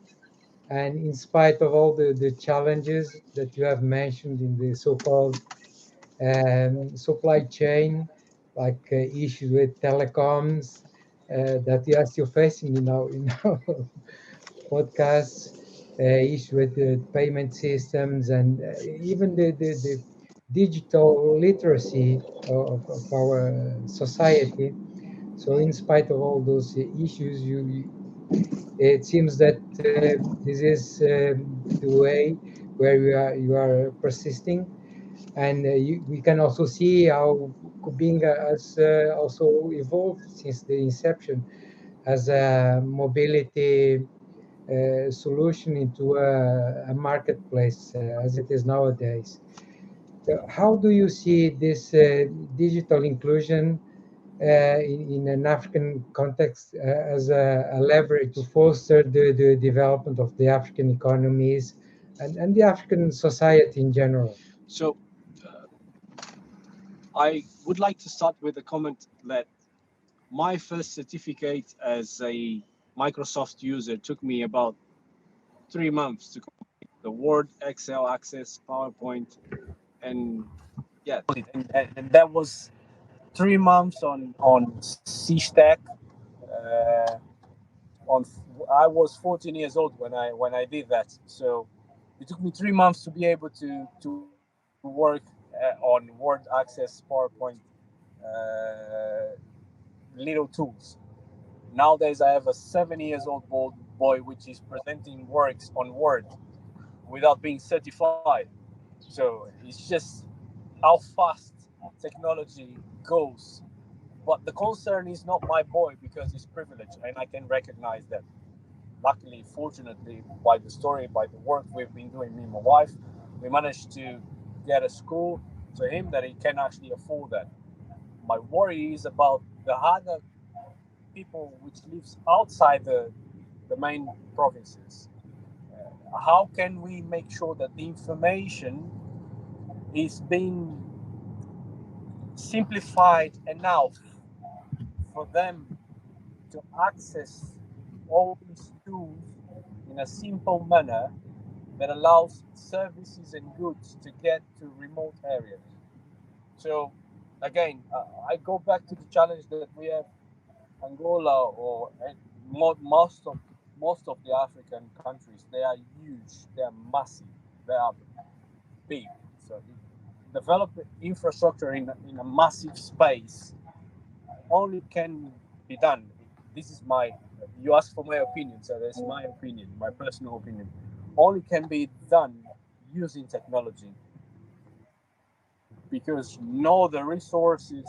And in spite of all the challenges that you have mentioned in the so-called supply chain, like issues with telecoms that you are still facing in our podcasts, issues with the payment systems, and even the digital literacy of our society. So, in spite of all those issues, it seems that this is the way where you are persisting, and we can also see how Kubinga has also evolved since the inception as a mobility solution into a marketplace as it is nowadays. How do you see this digital inclusion in an African context as a leverage to foster the development of the African economies and the African society in general? So I would like to start with a comment that my first certificate as a Microsoft user took me about 3 months to complete the Word, Excel, Access, PowerPoint, and yeah, and that was 3 months on C Stack. Uh, on I was 14 years old when I did that, so it took me 3 months to be able to work on Word, Access, PowerPoint, uh, little tools. Nowadays, I have a 7 years old boy which is presenting works on Word without being certified. So it's just how fast technology goes. But the concern is not my boy because he's privileged, and I can recognize that. Luckily, fortunately, by the story, by the work we've been doing, me and my wife, we managed to get a school to him that he can actually afford that. My worry is about the other people which lives outside the main provinces. How can we make sure that the information is being simplified enough for them to access all these tools in a simple manner that allows services and goods to get to remote areas? So again, I go back to the challenge that we have Angola or most of the African countries. They are huge, they are massive, they are big. So develop infrastructure in a massive space only can be done. This is my, you ask for my opinion, so that's my opinion, my personal opinion. Only can be done using technology because no the resources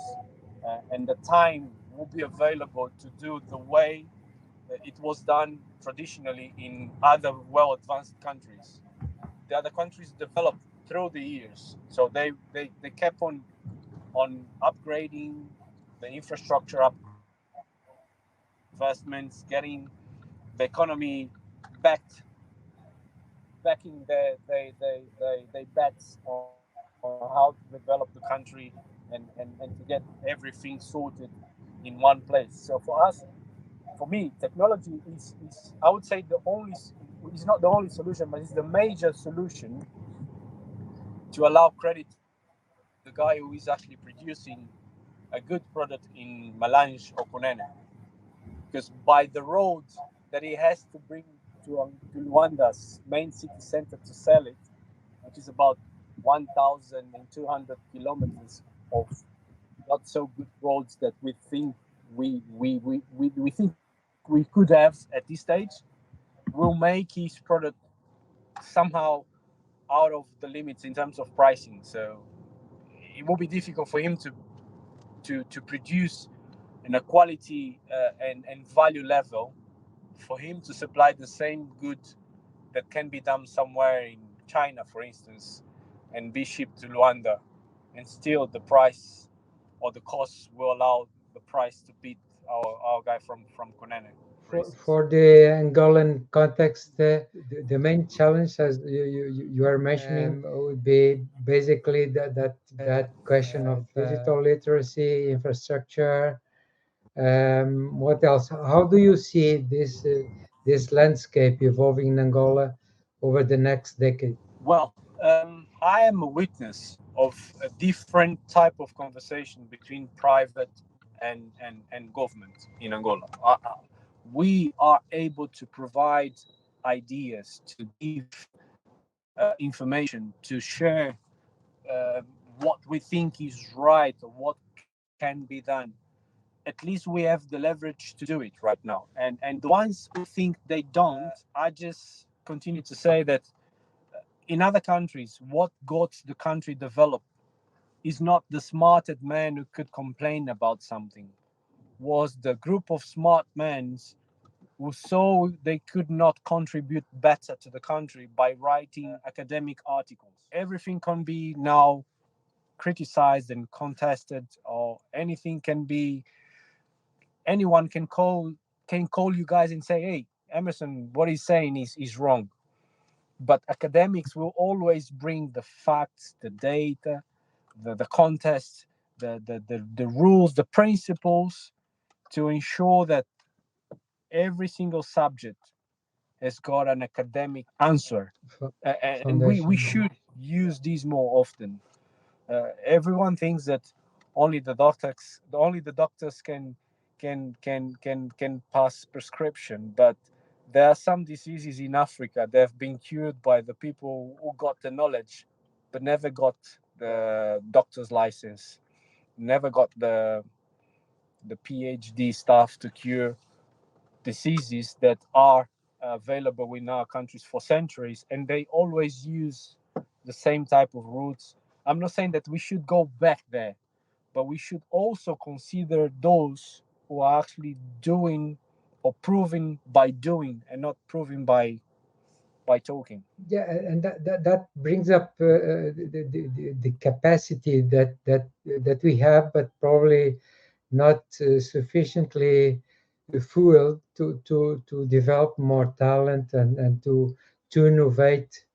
and the time will be available to do the way it was done traditionally in other well advanced countries. The other countries developed through the years, so they kept on upgrading the infrastructure, upgrading the investments, getting the economy backing their bets on how to develop the country and to get everything sorted in one place. So for me, technology is I would say is not the only solution, but it's the major solution to allow credit to the guy who is actually producing a good product in Malange or Kunene. Because by the road that he has to bring to Luanda's main city center to sell it, which is about 1,200 kilometers of not so good roads that we think we think we could have at this stage, will make his product somehow out of the limits in terms of pricing. So it will be difficult for him to produce in a quality and value level for him to supply the same good that can be done somewhere in China, for instance, and be shipped to Luanda, and still the price or the cost will allow the price to beat our guy from Konene. For the Angolan context, the main challenge, as you are mentioning, would be basically that question of digital literacy, infrastructure. What else? How do you see this landscape evolving in Angola over the next decade? Well, I am a witness of a different type of conversation between private and government in Angola. We are able to provide ideas, to give information, to share what we think is right or what can be done. At least we have the leverage to do it right now. And the ones who think they don't, I just continue to say that in other countries, what got the country developed is not the smarted man who could complain about something, was the group of smart men who saw they could not contribute better to the country by writing academic articles. Everything can be now criticized and contested, or anyone can call you guys and say, hey, Emerson, what he's saying is wrong. But academics will always bring the facts, the data, the context, the rules, the principles to ensure that every single subject has got an academic answer. And we should use these more often. Everyone thinks that only the doctors can pass prescription, but there are some diseases in Africa that have been cured by the people who got the knowledge but never got the doctor's license, never got the PhD stuff to cure diseases that are available in our countries for centuries, and they always use the same type of routes. I'm not saying that we should go back there, but we should also consider those who are actually doing or proving by doing and not proving by talking. Yeah, and that brings up the capacity that we have, but probably not sufficiently fueled to develop more talent and to innovate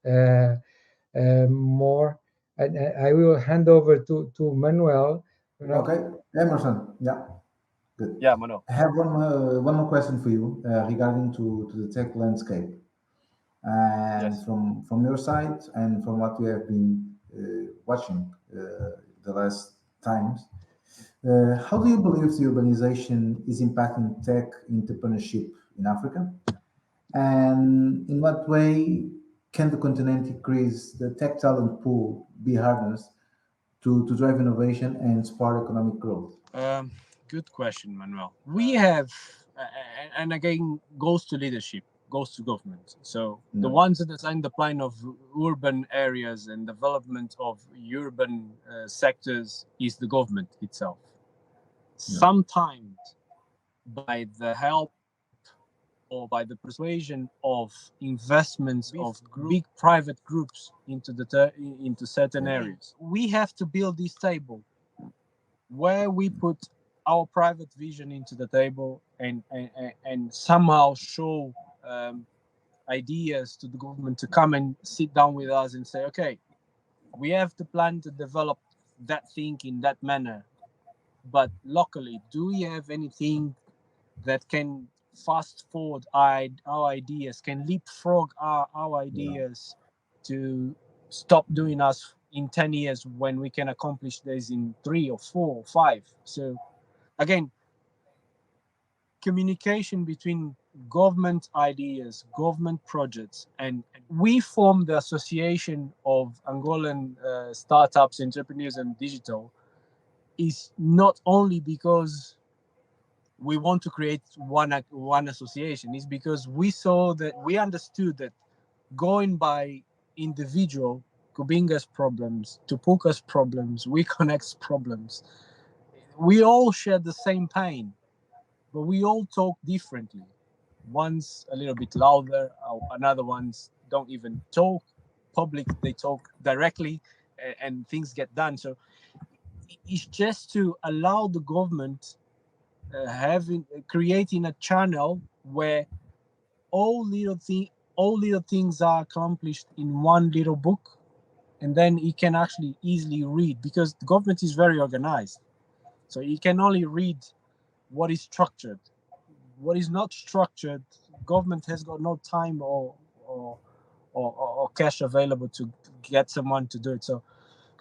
more. And I will hand over to Manuel. Okay, Emerson. Yeah, good. Yeah, Mano. I have one more question for you regarding to the tech landscape, and Yes. from your side and from what we have been watching the last times. How do you believe the urbanization is impacting tech entrepreneurship in Africa? And in what way can the continent increase the tech talent pool be harnessed to drive innovation and spark economic growth? Good question, Manuel. We have, and again, goes to leadership, goes to government. So the Yeah. ones that design the plan of urban areas and development of urban sectors is the government itself. Yeah. Sometimes by the help or by the persuasion of investments of big private groups into certain areas, we have to build this table where we put our private vision into the table and somehow show ideas to the government to come and sit down with us and say, okay, we have the plan to develop that thing in that manner, but locally, do we have anything that can fast forward our ideas, can leapfrog our ideas to stop doing us in 10 years when we can accomplish this in 3 or 4 or 5? So again, communication between government ideas, government projects, and we formed the Association of Angolan Startups, Entrepreneurs, and Digital is not only because we want to create one association. It's because we understood that going by individual, Kubinga's problems, Tupuka's problems, We Connect's problems, we all share the same pain, but we all talk differently. One's a little bit louder, another ones don't even talk public, they talk directly, and things get done. So it's just to allow the government creating a channel where all little things are accomplished in one little book, and then he can actually easily read, because the government is very organized, so he can only read what is structured. What is not structured, government has got no time or cash available to get someone to do it. So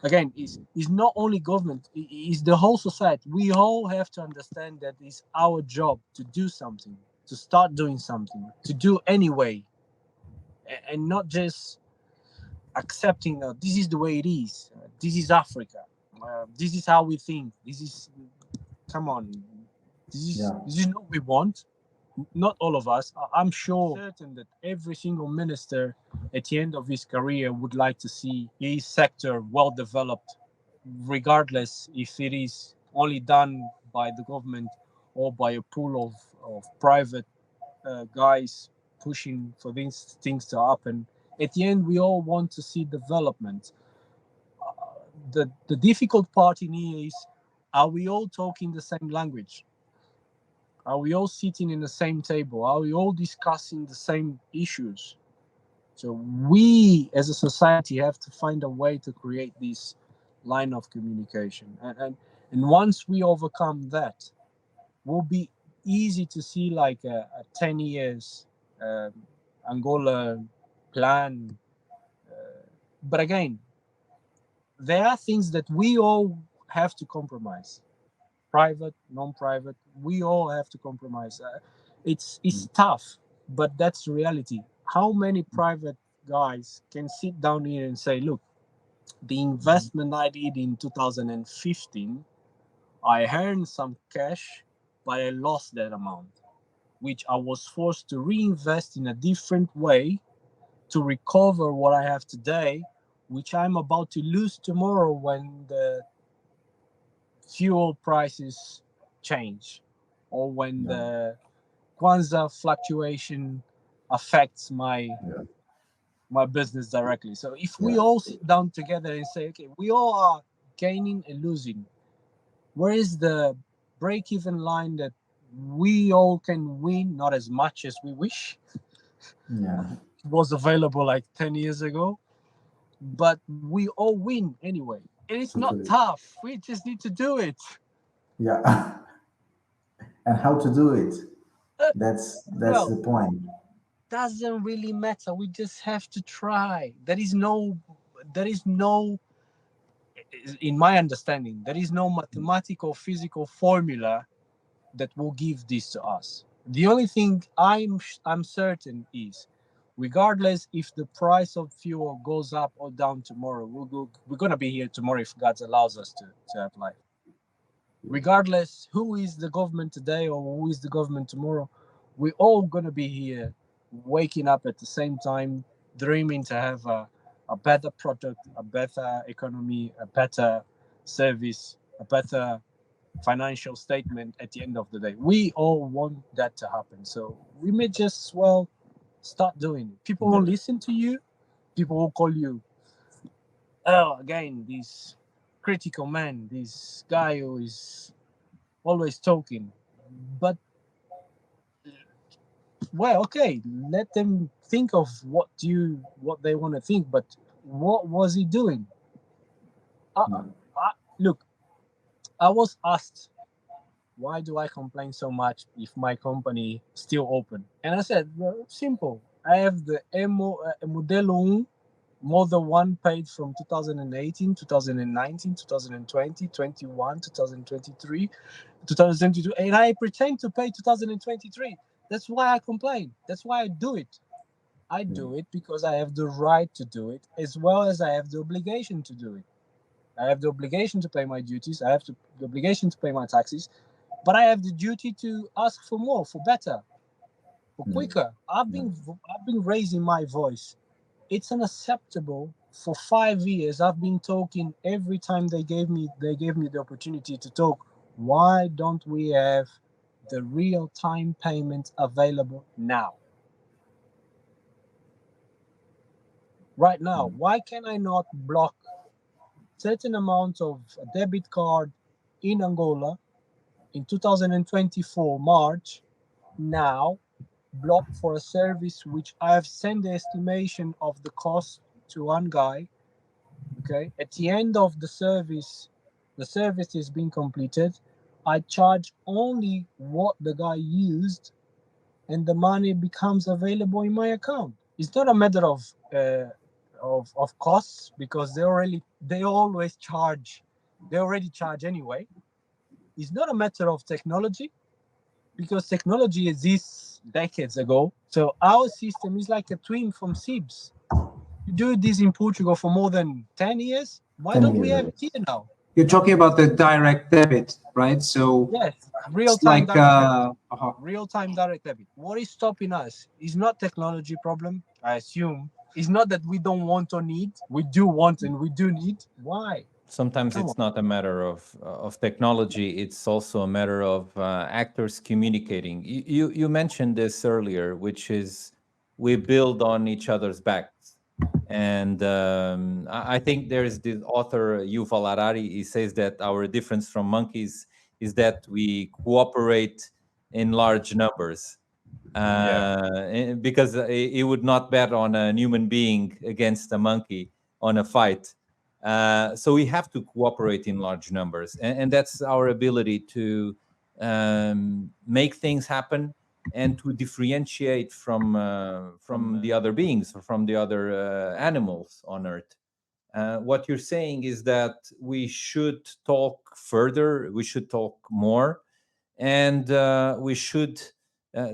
again, it's not only government, it's the whole society. We all have to understand that it's our job to do something, to start doing something, to do anyway, and not just accepting that this is the way it is. This is Africa. This is how we think. This is, come on. This is what we want. Not all of us. I'm sure certain that every single minister at the end of his career would like to see his sector well developed, regardless if it is only done by the government or by a pool of private guys pushing for these things to happen. At the end, we all want to see development. The difficult part in here is, are we all talking the same language? Are we all sitting in the same table? Are we all discussing the same issues? So we as a society have to find a way to create this line of communication. And once we overcome that, will be easy to see like a 10 years um, Angola plan. But again, there are things that we all have to compromise. Private, non-private, we all have to compromise. It's tough, but that's the reality. How many private guys can sit down here and say, look, the investment I did in 2015, I earned some cash, but I lost that amount, which I was forced to reinvest in a different way to recover what I have today, which I'm about to lose tomorrow when the fuel prices change, or when the Kwanzaa fluctuation affects my business directly. So if we all sit down together and say, okay, we all are gaining and losing, where is the break-even line that we all can win, not as much as we wish it was available like 10 years ago, but we all win anyway. And it's not tough. We just need to do it. Yeah. And how to do it? That's Well, the point. doesn't really matter. We just have to try. There is no, in my understanding, there is no mathematical physical formula that will give this to us. The only thing I'm certain is, regardless if the price of fuel goes up or down tomorrow, we're gonna be here tomorrow if God allows us to have life. Regardless who is the government today or who is the government tomorrow, we're all gonna be here, waking up at the same time, dreaming to have a better product, a better economy, a better service, a better financial statement at the end of the day. We all want that to happen. So we may just well start doing it. People won't listen to you. People will call you, oh, again, this critical man, this guy who is always talking. But well, okay, let them think of what they want to think. But what was he doing? I, look, I was asked, why do I complain so much if my company still open? And I said, well, simple. I have the Modelo 1, Model 1 paid from 2018, 2019, 2020, 21, 2023, 2022, and I pretend to pay 2023. That's why I complain. That's why I do it. I do it because I have the right to do it, as well as I have the obligation to do it. I have the obligation to pay my duties. I have the obligation to pay my taxes, but I have the duty to ask for more, for better, for quicker. I've been raising my voice. It's unacceptable. For 5 years, I've been talking every time they gave me the opportunity to talk. Why don't we have the real time payment available now? Right now, why can I not block certain amount of a debit card in Angola in 2024 March now, block for a service which I have sent the estimation of the cost to one guy. Okay, at the end of the service is being completed. I charge only what the guy used, and the money becomes available in my account. It's not a matter of costs, because they always charge. They already charge anyway. It's not a matter of technology, because technology exists decades ago. So our system is like a twin from SIBS. You do this in Portugal for more than 10 years. Why 10 don't we years have ago. it here now? You're talking about the direct debit, right? So Yes, it's real-time like direct debit. Real-time direct debit. What is stopping us? It's not technology problem, I assume. It's not that we don't want or need. We do want and we do need. Why? Sometimes Come it's on. not a matter of technology, it's also a matter of actors communicating. You mentioned this earlier, which is we build on each other's backs. And I think there's this author, Yuval Harari. He says that our difference from monkeys is that we cooperate in large numbers. Because he would not bet on a human being against a monkey on a fight. So we have to cooperate in large numbers, and that's our ability to make things happen and to differentiate from the other beings or from the other animals on Earth. What you're saying is that we should talk further, we should talk more, and we should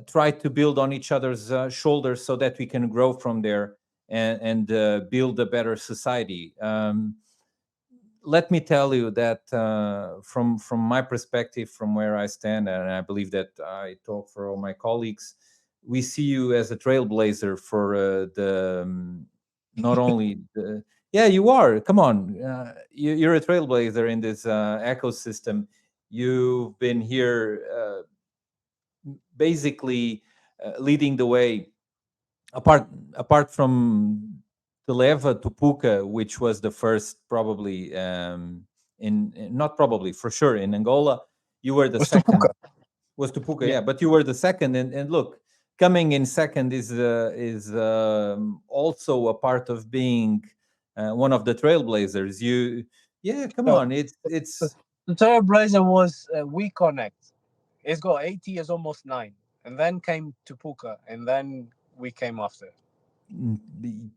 try to build on each other's shoulders so that we can grow from there and build a better society. Let me tell you that from my perspective, from where I stand, and I believe that I talk for all my colleagues, we see you as a trailblazer for not only the yeah, you are. Come on, you're a trailblazer in this ecosystem. You've been here basically leading the way. Apart from the Leva to Puka, which was the first, probably not probably, for sure, in Angola, you were the What's the second. puka? Was to Puka, Yeah. yeah, but you were the second, and look, coming in second is also a part of being one of the trailblazers. Yeah, come So on, the, it's the Trailblazer was We Connect. It's got 8 years, almost 9. And then came to Puka, and then we came after.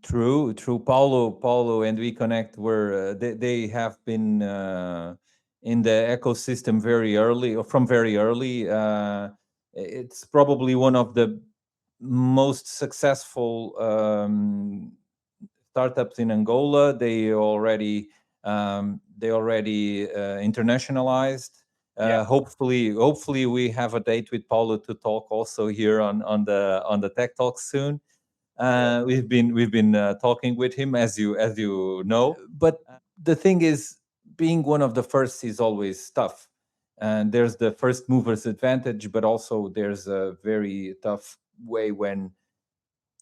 true. Paulo, and We Connect were they have been in the ecosystem very early, or from very early. It's probably one of the most successful startups in Angola. They already internationalized. Yeah. Hopefully we have a date with Paulo to talk also here on the Tech Talk soon. We've been talking with him, as you know. But the thing is, being one of the first is always tough. And there's the first mover's advantage, but also there's a very tough way when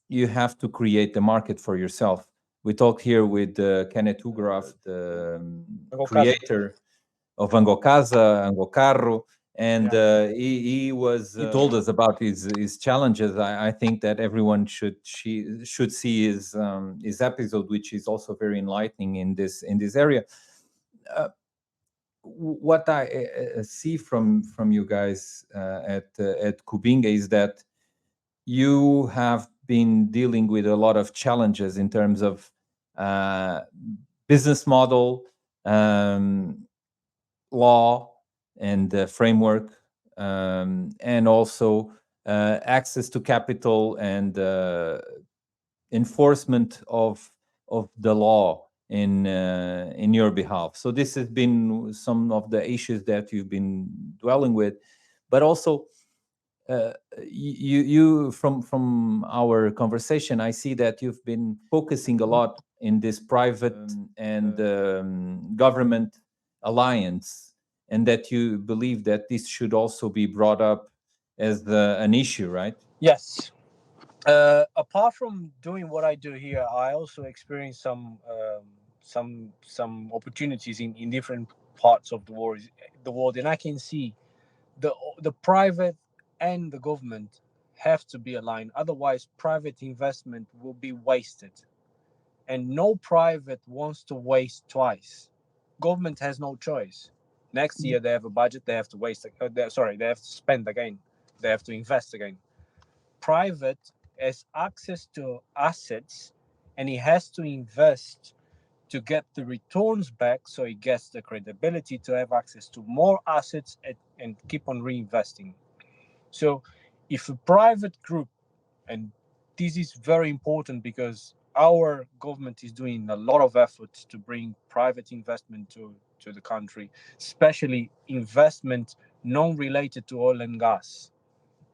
you have to create the market for yourself. We talked here with Kenneth Ugraf, the Angokasa. creator of Angokasa, Angocarro, and he told us about his challenges. I think that everyone should see his episode, which is also very enlightening in this area. What I see from you guys at Kubinga is that you have been dealing with a lot of challenges in terms of business model, law, and framework, and also access to capital and enforcement of the law in your behalf. So this has been some of the issues that you've been dwelling with, but also you from our conversation, I see that you've been focusing a lot in this private and government alliance, and that you believe that this should also be brought up as an issue, right? Yes. Apart from doing what I do here, I also experience some opportunities in different parts of the world, and I can see the private and the government have to be aligned. Otherwise, private investment will be wasted, and no private wants to waste twice. Government has no choice. Next year they have a budget, they have to they have to spend again, they have to invest again. Private has access to assets, and he has to invest to get the returns back, so he gets the credibility to have access to more assets and keep on reinvesting. So if a private group, and this is very important because our government is doing a lot of efforts to bring private investment to the country, especially investment non-related to oil and gas,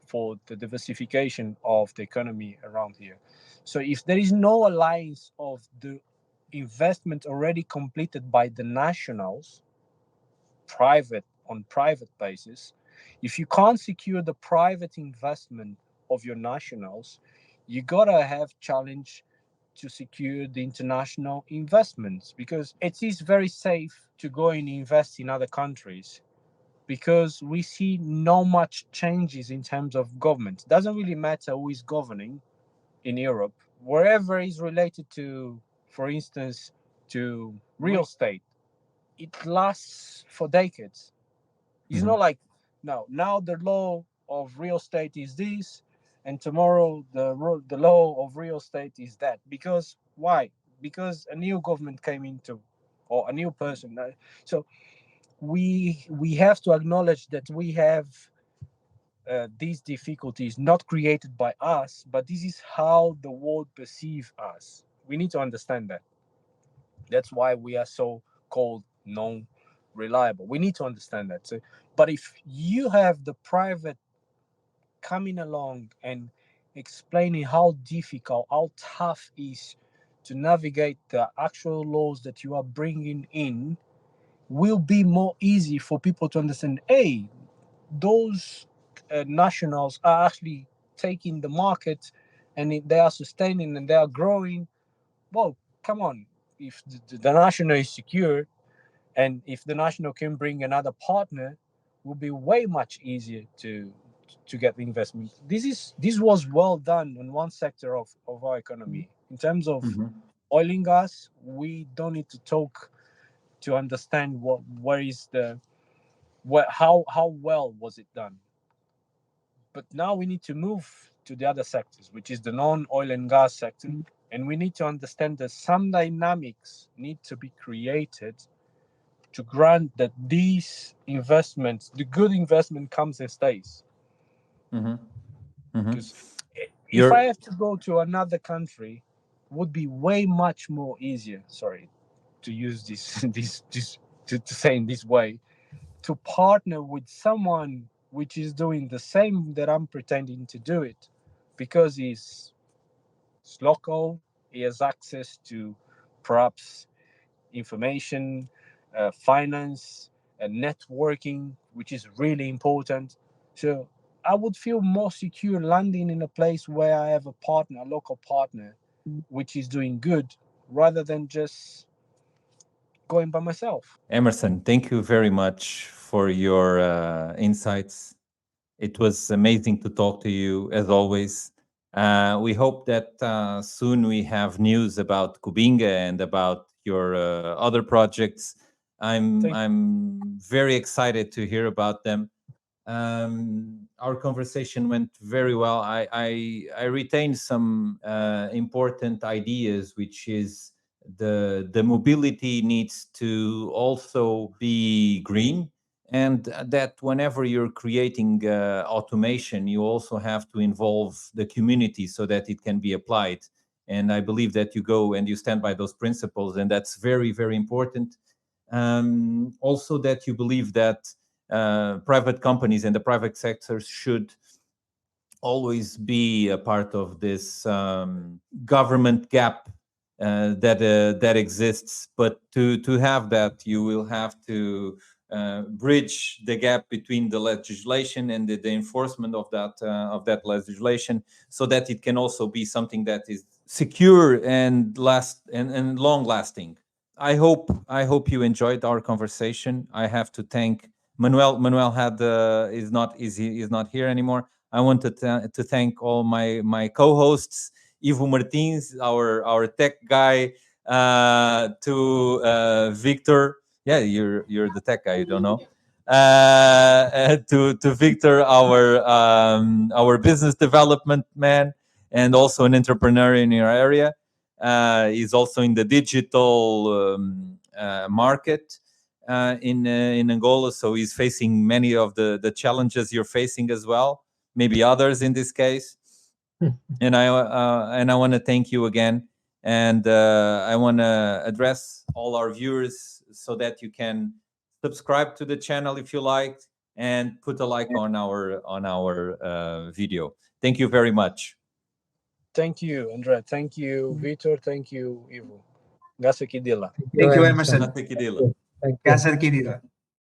for the diversification of the economy around here. So if there is no alliance of the investment already completed by the nationals, private basis, if you can't secure the private investment of your nationals, you gotta have challenge to secure the international investments, because it is very safe to go and invest in other countries, because we see no much changes in terms of government. It doesn't really matter who is governing in Europe, wherever is related to, for instance, to real estate, it lasts for decades. It's not like now the law of real estate is this, and tomorrow the law of real estate is that. Because why? Because a new government came into, or a new person. So we have to acknowledge that we have these difficulties not created by us, but this is how the world perceive us. We need to understand that. That's why we are so called non-reliable. We need to understand that. So, but if you have the private coming along and explaining how difficult, how tough it is to navigate the actual laws that you are bringing in, will be more easy for people to understand. Hey, those nationals are actually taking the market, and they are sustaining and they are growing. Well, come on. If the national is secure, and if the national can bring another partner, it will be way much easier to get the investment. This was well done in one sector of our economy. In terms of oil and gas, we don't need to talk to understand how well was it done. But now we need to move to the other sectors, which is the non-oil and gas sector, and we need to understand that some dynamics need to be created to grant that these investments, the good investment, comes and stays. Because if I have to go to another country, it would be way much more easier. Sorry to use this to say in this way, to partner with someone which is doing the same that I'm pretending to do it, because he's local, he has access to perhaps information, finance, and networking, which is really important. So I would feel more secure landing in a place where I have a partner, a local partner, which is doing good, rather than just going by myself. Emerson, thank you very much for your insights. It was amazing to talk to you as always. We hope that soon we have news about Kubinga and about your other projects. I'm very excited to hear about them. Our conversation went very well. I retained some important ideas, which is the mobility needs to also be green, and that whenever you're creating automation, you also have to involve the community so that it can be applied. And I believe that you go and you stand by those principles, and that's very, very important. Also, that you believe that private companies and the private sector should always be a part of this government gap that exists. But to have that, you will have to bridge the gap between the legislation and the enforcement of that legislation, so that it can also be something that is secure and long lasting. I hope you enjoyed our conversation. I have to thank Manuel. Manuel is not here anymore. I want to thank all my co-hosts, Ivo Martins, our tech guy, to Victor. Yeah, you're the tech guy. You don't know. To Victor, our business development man, and also an entrepreneur in your area. He's also in the digital market in Angola, so he's facing many of the challenges you're facing as well, maybe others in this case. And I want to thank you again, and I want to address all our viewers so that you can subscribe to the channel if you liked, and put a like on our video. Thank you very much. Thank you, Andrea. Thank you, Vitor. Thank you, Ivo. Gasa Kidila. Thank you, Emerson. Gasa Kidila. Gasa Kidila.